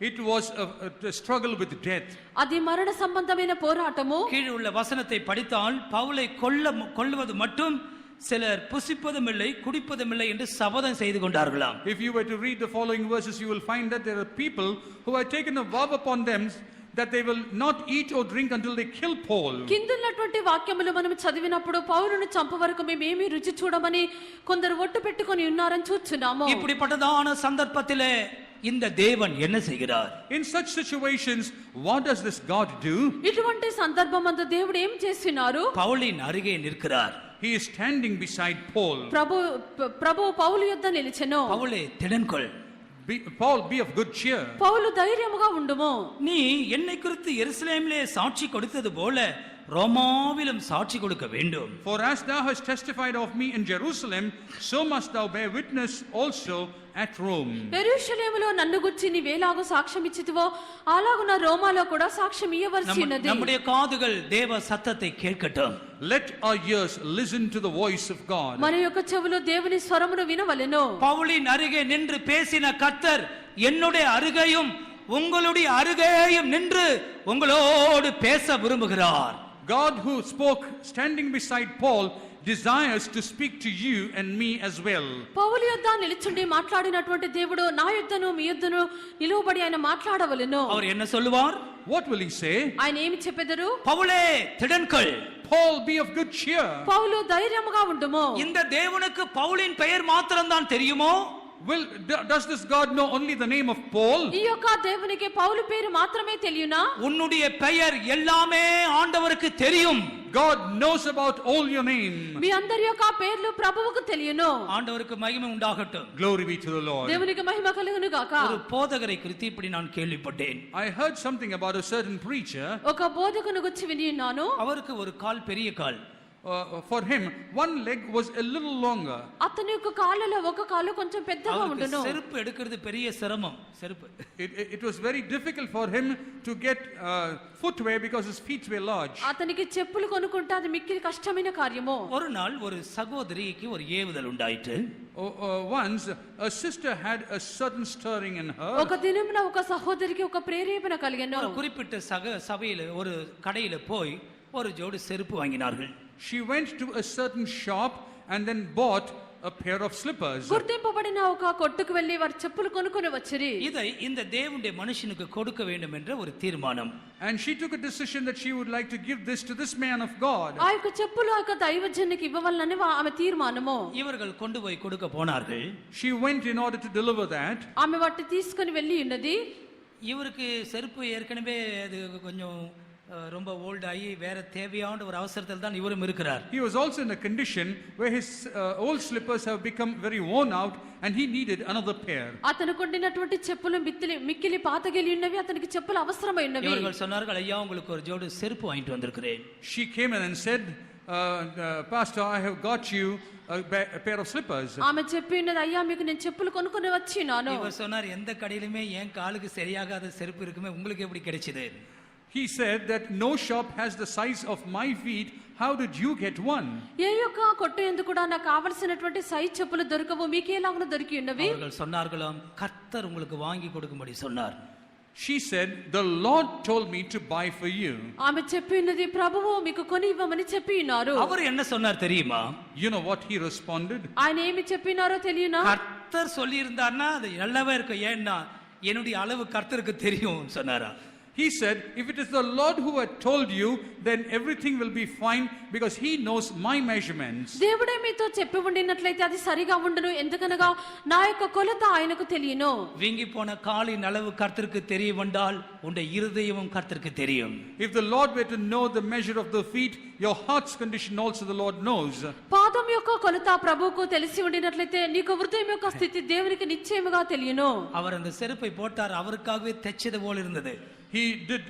It was a struggle with death. అది మరణ సంబంధమైన పోరాటము. கீழே உள்ள வசனத்தை படித்தால் பவுலை கொல்லுவது மட்டும் சிலர் புசிப்பதும் இல்லை குடிப்பதும் இல்லை என்று சபதம் செய்து கொண்டார்களாம். If you were to read the following verses, you will find that there are people who have taken a vow upon them that they will not eat or drink until they kill Paul. కిందున్నటువంటి వాక్యములు మనం చదివినప్పుడు పౌలును చంప వరకు మేమేమీ రుచి చూడమని కొందరు ఒట్టు పెట్టుకొని ఉన్నారని చూస్తున్నాము. இப்படிப்பட்டதான சந்தர்ப்பத்திலே இந்த தேவன் என்ன செய்கிறார்? In such situations, what does this God do? ఇటువంటి సందర్భమందు దేవుడు ఏం చేస్తున్నారు? பவுலின் அருகே நிற்கிறார். He is standing beside Paul. ప్రభు పౌలు యొద్ద నిలిచెను. பவுலே திடன்கொள். Paul, be of good cheer. పౌలు ధైర్యముగా ఉండుము. நீ என்னை குறித்து எருசலேமிலே சாட்சி கொடுத்தது போல ரோமாவிலும் சாட்சி கொடுக்க வேண்டும். For as thou hast testified of me in Jerusalem, so must thou bear witness also at Rome. యెరూషలేములో నన్ను గురించి నీవేలాగో సాక్ష్యం ఇచ్చితివో అలాగున రోమాలో కూడా సాక్ష్యం ఇయ్యవలసినది. நம்முடைய காதுகள் தேவ சத்தத்தை கேட்கட்டும். Let our ears listen to the voice of God. మన యొక్క చెవులు దేవుని స్వరమును వినవలెను. பவுலின் அருகே நின்று பேசின கர்த்தர் என்னுடைய அருகையும் உங்களுடைய அருகையும் நின்று உங்களோடு பேச விரும்புகிறார். God who spoke standing beside Paul desires to speak to you and me as well. పౌలు యొద్ద నిలిచుండి మాట్లాడినటువంటి దేవుడు నా యొద్దను మీ యొద్దను నిలువబడి ఆయన మాట్లాడవలెను. அவர் என்ன சொல்லுவார்? What will he say? ఆయన ఏమి చెప్పెదరు? பவுலே திடன்கொள். Paul, be of good cheer. పౌలు ధైర్యముగా ఉండుము. இந்த தேவனுக்கு பவுலின் பெயர் மாத்திரம்தான் தெரியுமோ? Does this God know only the name of Paul? ఈ యొక్క దేవునికి పౌలు పేరు మాత్రమే తెలియనా? உன்னுடைய பெயர் எல்லாமே ஆண்டவருக்கு தெரியும். God knows about all your name. మీ అందరి యొక్క పేర్లు ప్రభువుకు తెలియను. ஆண்டவருக்கு மகிமை உண்டாகட்டும். Glory be to the Lord. దేవునికి మహిమ కలుగును గాక. ஒரு போதகரை குறித்து இப்படி நான் கேள்விப்பட்டேன். I heard something about a certain preacher. ఒక బోధకుని గురించి విని ఉన్నాను. அவருக்கு ஒரு கால் பெரிய கால். For him, one leg was a little longer. అతని యొక్క కాళ్ళలో ఒక కాలు కొంచెం పెద్దగా ఉండును. செருப்பு எடுக்கிறது பெரிய சிரமம். செருப்பு. It was very difficult for him to get footwear because his feet were large. అతనికి చెప్పులు కొనుక్కుంటే అది మిక్కిలి కష్టమైన కార్యము. ஒரு நாள் ஒரு சகோதரிக்கு ஒரு ஏவுதல் உண்டாயிற்று. Once a sister had a certain stirring in her. ఒక దినమున ఒక సహోదరికి ఒక ప్రేరేపణ కలిగెను. ஒரு குறிப்பிட்ட சபையில ஒரு கடையில போய் ஒரு ஜோடி செருப்பு வாங்கினார்கள். She went to a certain shop and then bought a pair of slippers. గుర్తింపబడిన ఒక కొట్టుకు వెళ్లి వారు చెప్పులు కొనుక్కొని వచ్చిరి. இதை இந்த தேவனுடைய மனுஷனுக்கு கொடுக்க வேண்டும் என்ற ஒரு தீர்மானம். And she took a decision that she would like to give this to this man of God. ఆ యొక్క చెప్పులు ఆ యొక్క దైవజనునికి ఇవ్వవాలని ఆమె తీర్మానము. இவர்கள் கொண்டு போய் கொடுக்க போனார்கள். She went in order to deliver that. ఆమె వాటిని తీసుకొని వెళ్ళి ఉన్నది. இவருக்கு செருப்பு ஏற்கனவே அது கொஞ்சம் ரொம்ப ஓல்ட் ஆகி வேற தேவையான ஒரு அவசரத்தில் தான் இவரும் இருக்கிறார். He was also in a condition where his old slippers have become very worn out and he needed another pair. అతనికి ఉండినటువంటి చెప్పులు మిక్కిలి పాతగిలి ఉన్నవి. అతనికి చెప్పులు అవసరమై ఉన్నవి. இவர்கள் சொன்னார்கள், ஐயா உங்களுக்கு ஒரு ஜோடி செருப்பு வாங்கிட்டு வந்திருக்கிறேன். She came in and said, Pastor, I have got you a pair of slippers. ఆమె చెప్పినది అయ్యా మీకు నేను చెప్పులు కొనుక్కొని వచ్చినాను. இவர் சொன்னார் எந்த கடையிலுமே என் காலுக்கு சரியாகாத செருப்பு இருக்குமே உங்களுக்கு எப்படி கிடைச்சது? He said that no shop has the size of my feet. How did you get one? ఏ యొక్క కొట్టు ఎందుకు కూడా నాకు కావలసినటువంటి సైజ్ చెప్పులు దొరకవు మీకు ఎలాగో దొరికి ఉన్నవి? அவர்கள் சொன்னார்களாம் கர்த்தர் உங்களுக்கு வாங்கி கொடுக்கும்படி சொன்னார். She said, the Lord told me to buy for you. ఆమె చెప్పినది ప్రభువు మీకు కొని ఇవ్వమని చెప్పి ఉన్నారు. அவர் என்ன சொன்னார் தெரியுமா? You know what he responded? ఆయన ఏమి చెప్పినారో తెలియనా? கர்த்தர் சொல்லி இருந்தார்னா அது நல்லாவே இருக்கும். ஏன்னா என்னுடைய அளவு கர்த்தருக்கு தெரியும் சொன்னாரா? He said, if it is the Lord who had told you, then everything will be fine because he knows my measurements. దేవుడే మీతో చెప్పి ఉండినట్లయితే అది సరిగా ఉండును ఎందుకనగా నా యొక్క కొలత ఆయనకు తెలియను. வீங்கி போன காலின் அளவு கர்த்தருக்கு தெரிய வந்தால் உன்னுடைய இருதயமும் கர்த்தருக்கு தெரியும். If the Lord were to know the measure of the feet, your heart's condition also the Lord knows. పాదం యొక్క కొలత ప్రభువుకు తెలిసి ఉండినట్లయితే నీకు హృదయం యొక్క స్థితి దేవునికి నిశ్చయముగా తెలియను. அவர் அந்த செருப்பை போட்டார், அவருக்காகவே தைச்சது போல இருந்தது. He did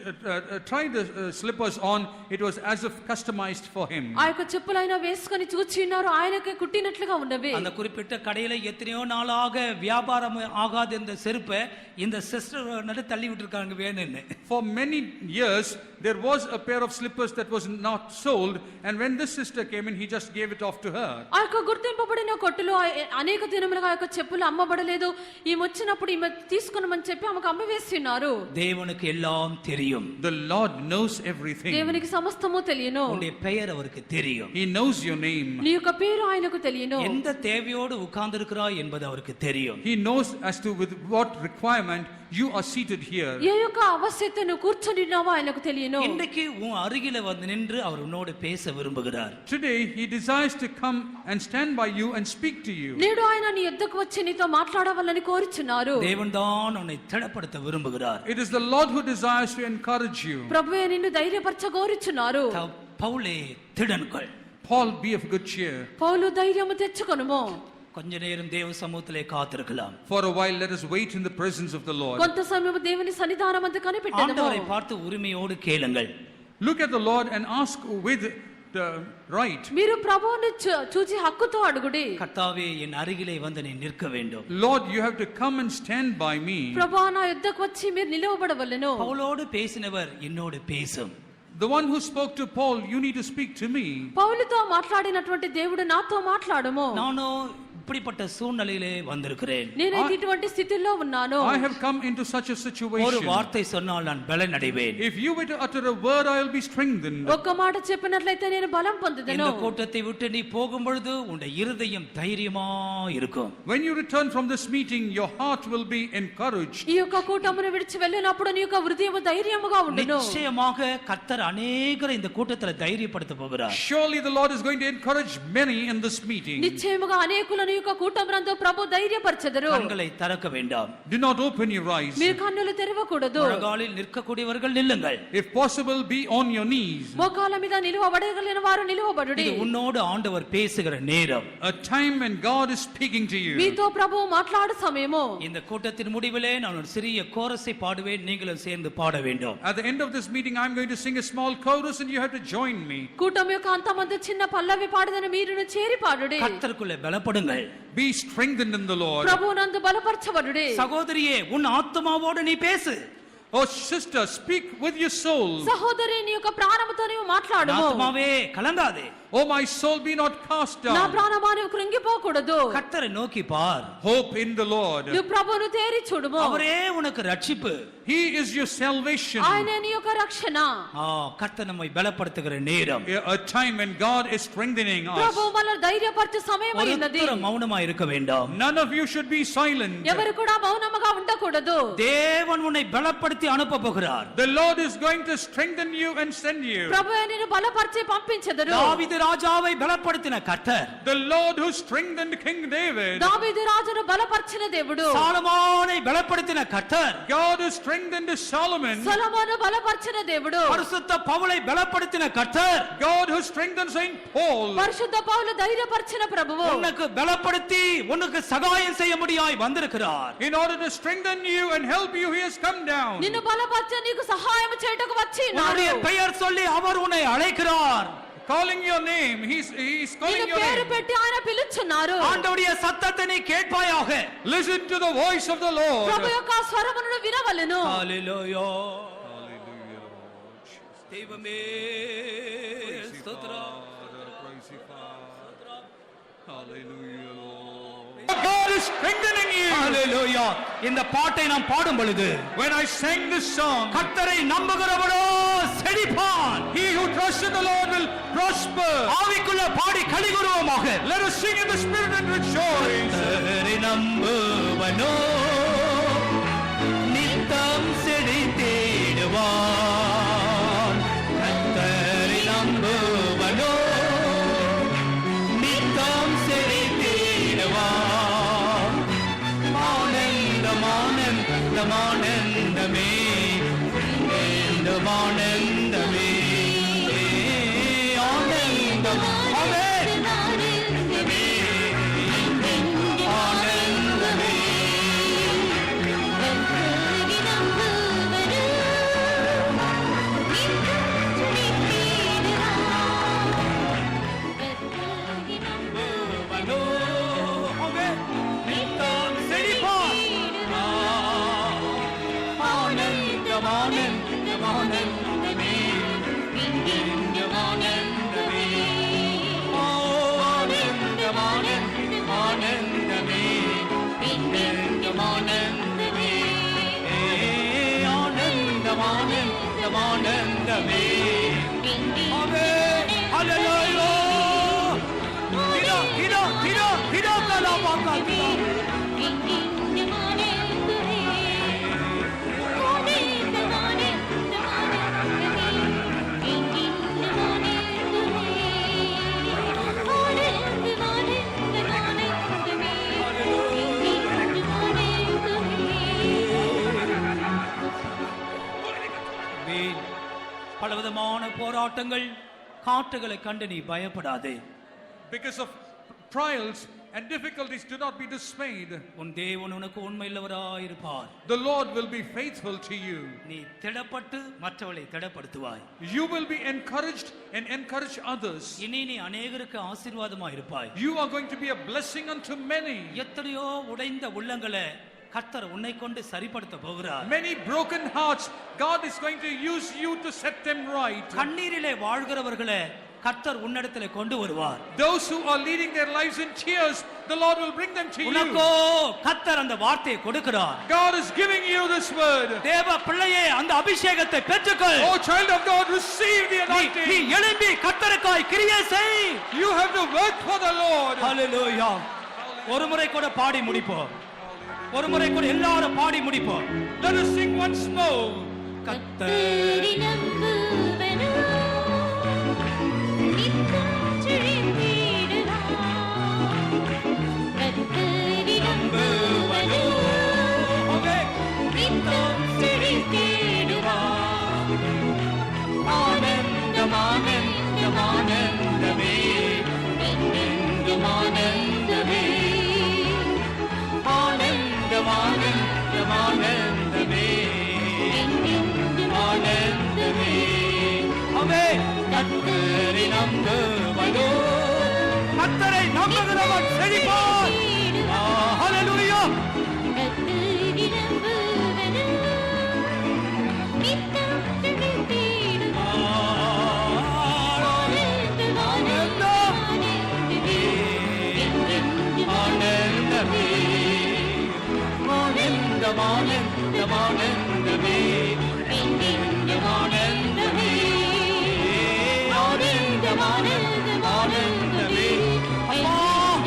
try the slippers on. It was as if customized for him. ఆ యొక్క చెప్పులైనా వేసుకొని చూచి ఉన్నారు ఆయనకే కుట్టినట్లుగా ఉన్నవి. அந்த குறிப்பிட்ட கடையில எத்தனையோ நாளாக வியாபாரம் ஆகாத இந்த செருப்பை இந்த சிஸ்டர் நடு தள்ளி விட்டுருக்காங்க வேணும்னு. For many years there was a pair of slippers that was not sold, and when this sister came in, he just gave it off to her. ఆ యొక్క గుర్తింపబడిన కొట్టులో అనేక దినములుగా ఆ యొక్క చెప్పులు అమ్మబడలేదు. ఈమె వచ్చినప్పుడు ఈమె తీసుకొనమని చెప్పి ఆమెకు అమ్మవేస్తున్నారు. தேவனுக்கு எல்லாம் தெரியும். The Lord knows everything. దేవునికి సమస్తము తెలియను. உன்னுடைய பெயர் அவருக்கு தெரியும். He knows your name. నీ యొక్క పేరు ఆయనకు తెలియను. எந்த தேவையோடு உட்கார்ந்திருக்கிறாய் என்பது அவருக்கு தெரியும். He knows as to with what requirement you are seated here. ఏ యొక్క అవశ్యతను కూర్చొనినావో ఆయనకు తెలియను. இன்றைக்கு உன் அருகில வந்து நின்று அவர் உன்னோடு பேச விரும்புகிறார். Today he desires to come and stand by you and speak to you. నేడు ఆయన నీ యొద్దకు వచ్చి నీతో మాట్లాడవాలని కోరుచున్నారు. தேவன் தான் உன்னை திடப்படுத்த விரும்புகிறார். It is the Lord who desires to encourage you. ప్రభువే నిన్ను ధైర్యపరచ కోరుచున్నారు. பவுலே திடன்கொள். Paul, be of good cheer. పౌలు ధైర్యము తెచ్చుకొనుము. கொஞ்ச நேரம் தேவ சமூகத்திலே காத்திருக்கலாம். For a while let us wait in the presence of the Lord. కొంత సమయం దేవుని సన్నిధానమందు కనిపెట్టెదము. ஆண்டவரை பார்த்து உரிமையோடு கேளுங்கள். Look at the Lord and ask with the right. మీరు ప్రభువుని చూచి హక్కుతో అడుగుడి. கர்த்தாவே என் அருகிலே வந்து நீ நிற்க வேண்டும். Lord, you have to come and stand by me. ప్రభువా నా యొద్దకు వచ్చి మీరు నిలవబడవలెను. பவுலோடு பேசினவர் என்னோடு பேசும். The one who spoke to Paul, you need to speak to me. పౌలుతో మాట్లాడినటువంటి దేవుడు నాతో మాట్లాడుము. நானும் இப்படிப்பட்ட சூழ்நிலையிலே வந்திருக்கிறேன். నేను ఇటువంటి స్థితిలో ఉన్నాను. I have come into such a ஒரு situation. வார்த்தை சொன்னால் நான் பலன் அடைவேன். If you were to utter a word, I will be strengthened. ఒక్క మాట చెప్పినట్లయితే నేను బలం పొందుదను. இந்த கூட்டத்தை விட்டு நீ போகும் பொழுது உன்னுடைய இருதயம் தைரியமா இருக்கும். When you return from this meeting, your heart will be encouraged. ఈ యొక్క కూటమును విడిచి వెళ్ళినప్పుడు నీ యొక్క హృదయం ధైర్యముగా ఉండును. நிச்சயமாக கர்த்தர் அநேகரை இந்த கூட்டத்தில் தைரியப்படுத்த போகிறார். Surely the Lord is going to encourage many in this meeting. నిశ్చయముగా అనేకులను ఈ యొక్క కూటమునందు ప్రభు ధైర్యపరచెదరు. கண்களை திறக்க வேண்டாம். Do not open your eyes. మీరు కన్నులు తెరవకూడదు. முழங்காலில் நிற்கக்கூடியவர்கள் நில்லுங்கள். If possible, be on your knees. మోకాళ్ళ మీద నిలువబడగలిగిన వారు నిలువబడుడి. இது உன்னோடு ஆண்டவர் பேசுகிற நேரம். A time when God is speaking to you. మీతో ప్రభు మాట్లాడు సమయము. இந்த கூட்டத்தின் முடிவிலே நான் ஒரு சிறிய கோரஸை பாடுவேன், நீங்களும் சேர்ந்து பாட வேண்டும். At the end of this meeting, I'm going to sing a small chorus and you have to join me. కూటమి యొక్క అంతమందు చిన్న పల్లవి పాడదని మీరును చేరి పాడుడి. கர்த்தருக்குள்ளே பலப்படுங்கள். Be strengthened in the Lord. ప్రభువునందు బలపరచబడుడి. சகோதரியே உன் ஆத்மாவோடு நீ பேசு. Oh sister, speak with your soul. సహోదరి నీ యొక్క ప్రాణముతో నీవు మాట్లాడుము. ஆத்மாவே கலங்காதே. Oh my soul, be not cast నా down. ప్రాణమా నీవు కృంగిపోకూడదు. கர்த்தரை நோக்கி பார். Hope in the Lord. నువ్వు ప్రభువును తేరి చూడుము. அவரே உனக்கு ரட்சிப்பு. He is your salvation. ఆయనే నీ యొక్క రక్షణ. கர்த்தர் நம்மை பலப்படுத்துகிற நேரம். A time when God is strengthening us. ప్రభువు మనల్ని ధైర్యపరచు సమయం అయినది. ஒருத்தரும் மௌனமா இருக்க வேண்டாம். None of you should be silent. ఎవరు కూడా మౌనముగా ఉండకూడదు. தேவன் உன்னை பலப்படுத்தி அனுப்ப போகிறார். The Lord is going to strengthen you and send you. ప్రభువే నిన్ను బలపరిచి పంపించెదరు. தாவீது ராஜாவை பலப்படுத்தின கர்த்தர். The Lord who strengthened King David. దావీదు రాజును బలపరిచిన దేవుడు. சாலமோனை பலப்படுத்தின கர்த்தர். God who strengthened Solomon. సొలొమోను బలపరిచిన దేవుడు. பரிசுத்த பவுலை பலப்படுத்தின கர்த்தர். God who strengthened Saint Paul. పరిశుద్ధ పౌలు ధైర్యపరిచిన ప్రభువు. உனக்கு பலப்படுத்தி உனக்கு சகாயம் செய்ய முடியாய் வந்திருக்கிறார். In order to strengthen you and help you, he has come down. నిన్ను బలపరిచి నీకు సహాయం చేయటకు వచ్చి உன்னுடைய ఉన్నాడు. பெயர் சொல்லி அவர் உன்னை அழைக்கிறார். calling your name. He's calling నిన్ను your పేరు name. పెట్టి ఆయన పిలుచున్నారు. ஆண்டவருடைய சத்தத்தை நீ கேட்பாயாக. Listen to the voice of the Lord. ప్రభు యొక్క స్వరమును వినవలెను. ஹalleluya. Hallelujah, Lord Jesus. தெய்வமே ஸ்தோத்திரம். Praise you, Father. Hallelujah, Lord. God is strengthening you. ஹalleluya. இந்த பாட்டை நாம் பாடும் பொழுது When I sang this song, கர்த்தரை நம்புகிறவனோ செழிப்பான். he who trusts in the Lord will prosper. ஆவிக்குள்ள body களிகூறுவோமாக. Let us sing in the spirit and rejoice. கர்த்தரை நம்புவனோ நித்தம் செழித்திடுவான். கர்த்தரை நம்புவனோ நித்தம் செழித்திடுவான். ஆனந்தம் ஆனந்தம் ஆனந்தமே ஆனந்தமே ஆனந்தம் ஆனந்தமே ஆனந்தமே நம்புவனோ அவன் நித்தம் செழிப்பான். ஆனந்தம் ஆனந்தம் ஆனந்தமே ஆனந்தம் ஆனந்தமே ஆனந்தம் ஆனந்தம் ஆனந்தமே ஆனந்தம் ஆனந்தமே ஆனந்தம் ஆனந்தம் ஆனந்தமே ஆமென். ஹalleluya. கிடா கிடா கிடா கிடா கலாபாக்கா கிடா. ஆமென். பலவிதமான போராட்டங்கள் காட்டுகளை கண்டு நீ பயப்படாதே. Because of trials and difficulties, do not be dismayed. உன் தேவன் உனக்கு உண்மையுள்ளவராயிருப்பார். The Lord will be faithful to you. நீ திடப்பட்டு மற்றவர்களை திடப்படுத்துவாய். You will be encouraged and encourage others. இனி நீ அநேகருக்கு ஆசீர்வாதமாயிருப்பாய். You are going to be a blessing unto many. எத்தனையோ உடைந்த உள்ளங்களை கர்த்தர் உன்னை கொண்டு சரிப்படுத்த போகிறார். Many broken hearts, God is going to use you to set them right. கண்ணீரிலே வாழ்கிறவர்களை கர்த்தர் உன்னிடத்திலே கொண்டு வருவார். Those who are leading their lives in tears, the Lord will bring them to உனக்கோ you. கர்த்தர் அந்த வார்த்தையை கொடுக்கிறார். God is giving you this word. தேவ பிள்ளையே அந்த அபிஷேகத்தை பெற்றுக்கொள். Oh child of God, receive the நீ anointing. எழும்பி கர்த்தருக்காய் கிரியை செய். You have to work for the Lord. ஹalleluya. ஒரு முறை கூட பாடி முடிப்போம். ஒரு முறை கூட எல்லாரும் பாடி முடிப்போம். Let us sing once more. கர்த்தரை நம்புவனோ நித்தம் செழித்திடுவான். கர்த்தரை நம்புவனோ நித்தம் செழித்திடுவான். ஆனந்தம் ஆனந்தம் ஆனந்தமே என்றென்றும் ஆனந்தமே ஆனந்தம் ஆனந்தம் ஆனந்தமே ஆனந்தமே ஆமென். கர்த்தரை நம்புவனோ கர்த்தரை நம்புகிறவன் செழிப்பான். ஹalleluya. கர்த்தரை நம்புவனோ நித்தம் செழித்திடுவான். ஆனந்தம் ஆனந்தம் ஆனந்தமே என்றென்றும் ஆனந்தமே ஆனந்தம் ஆனந்தம் ஆனந்தமே என்றென்றும் ஆனந்தமே ஆனந்தம் ஆனந்தம் ஆனந்தமே அப்பா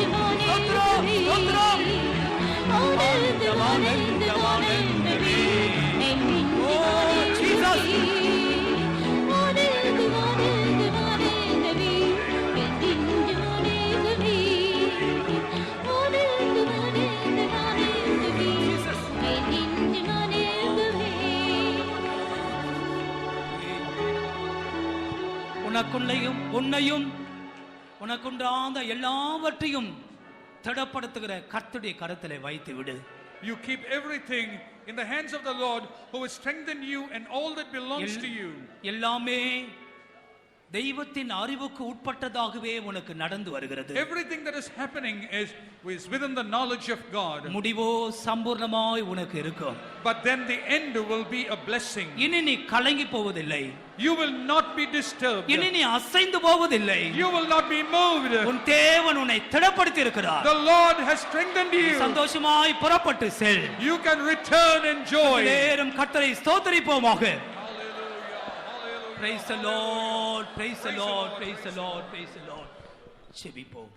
ஸ்தோத்திரம் ஸ்தோத்திரம் ஆனந்தம் ஆனந்தம் ஆனந்தமே ஓ ஜீசஸ் ஆனந்தம் ஆனந்தம் ஆனந்தமே என்றென்றும் ஆனந்தமே ஆனந்தம் ஆனந்தம் ஆனந்தமே என்றென்றும் ஆனந்தமே. உனக்குள்ளையும் உன்னையும் உனக்குண்டாந்த எல்லாவற்றையும் திடப்படுத்துகிற கர்த்தருடைய கரத்திலே வைத்து விடு. You keep everything in the hands of the Lord who will strengthen you and all that belongs to you. எல்லாமே தெய்வத்தின் அறிவுக்கு உட்பட்டதாகவே உனக்கு நடந்து வருகிறது. Everything that is happening is within the knowledge of God. முடிவோ சம்பூர்ணமாய் உனக்கு இருக்கும். But then the end will be a blessing. இனி நீ கலங்கி போவதில்லை. You will not be disturbed. இனி நீ அசைந்து போவதில்லை. You will not be moved. உன் தேவன் உன்னை திடப்படுத்தி இருக்கிறார். The Lord has strengthened you. சந்தோஷமாய் புறப்பட்டு செல். You can return in joy. நேரம் கர்த்தரை ஸ்தோத்திரிப்போமாக. Hallelujah. Praise the Lord, praise the Lord, praise the Lord, praise the Lord. செபிப்போம்.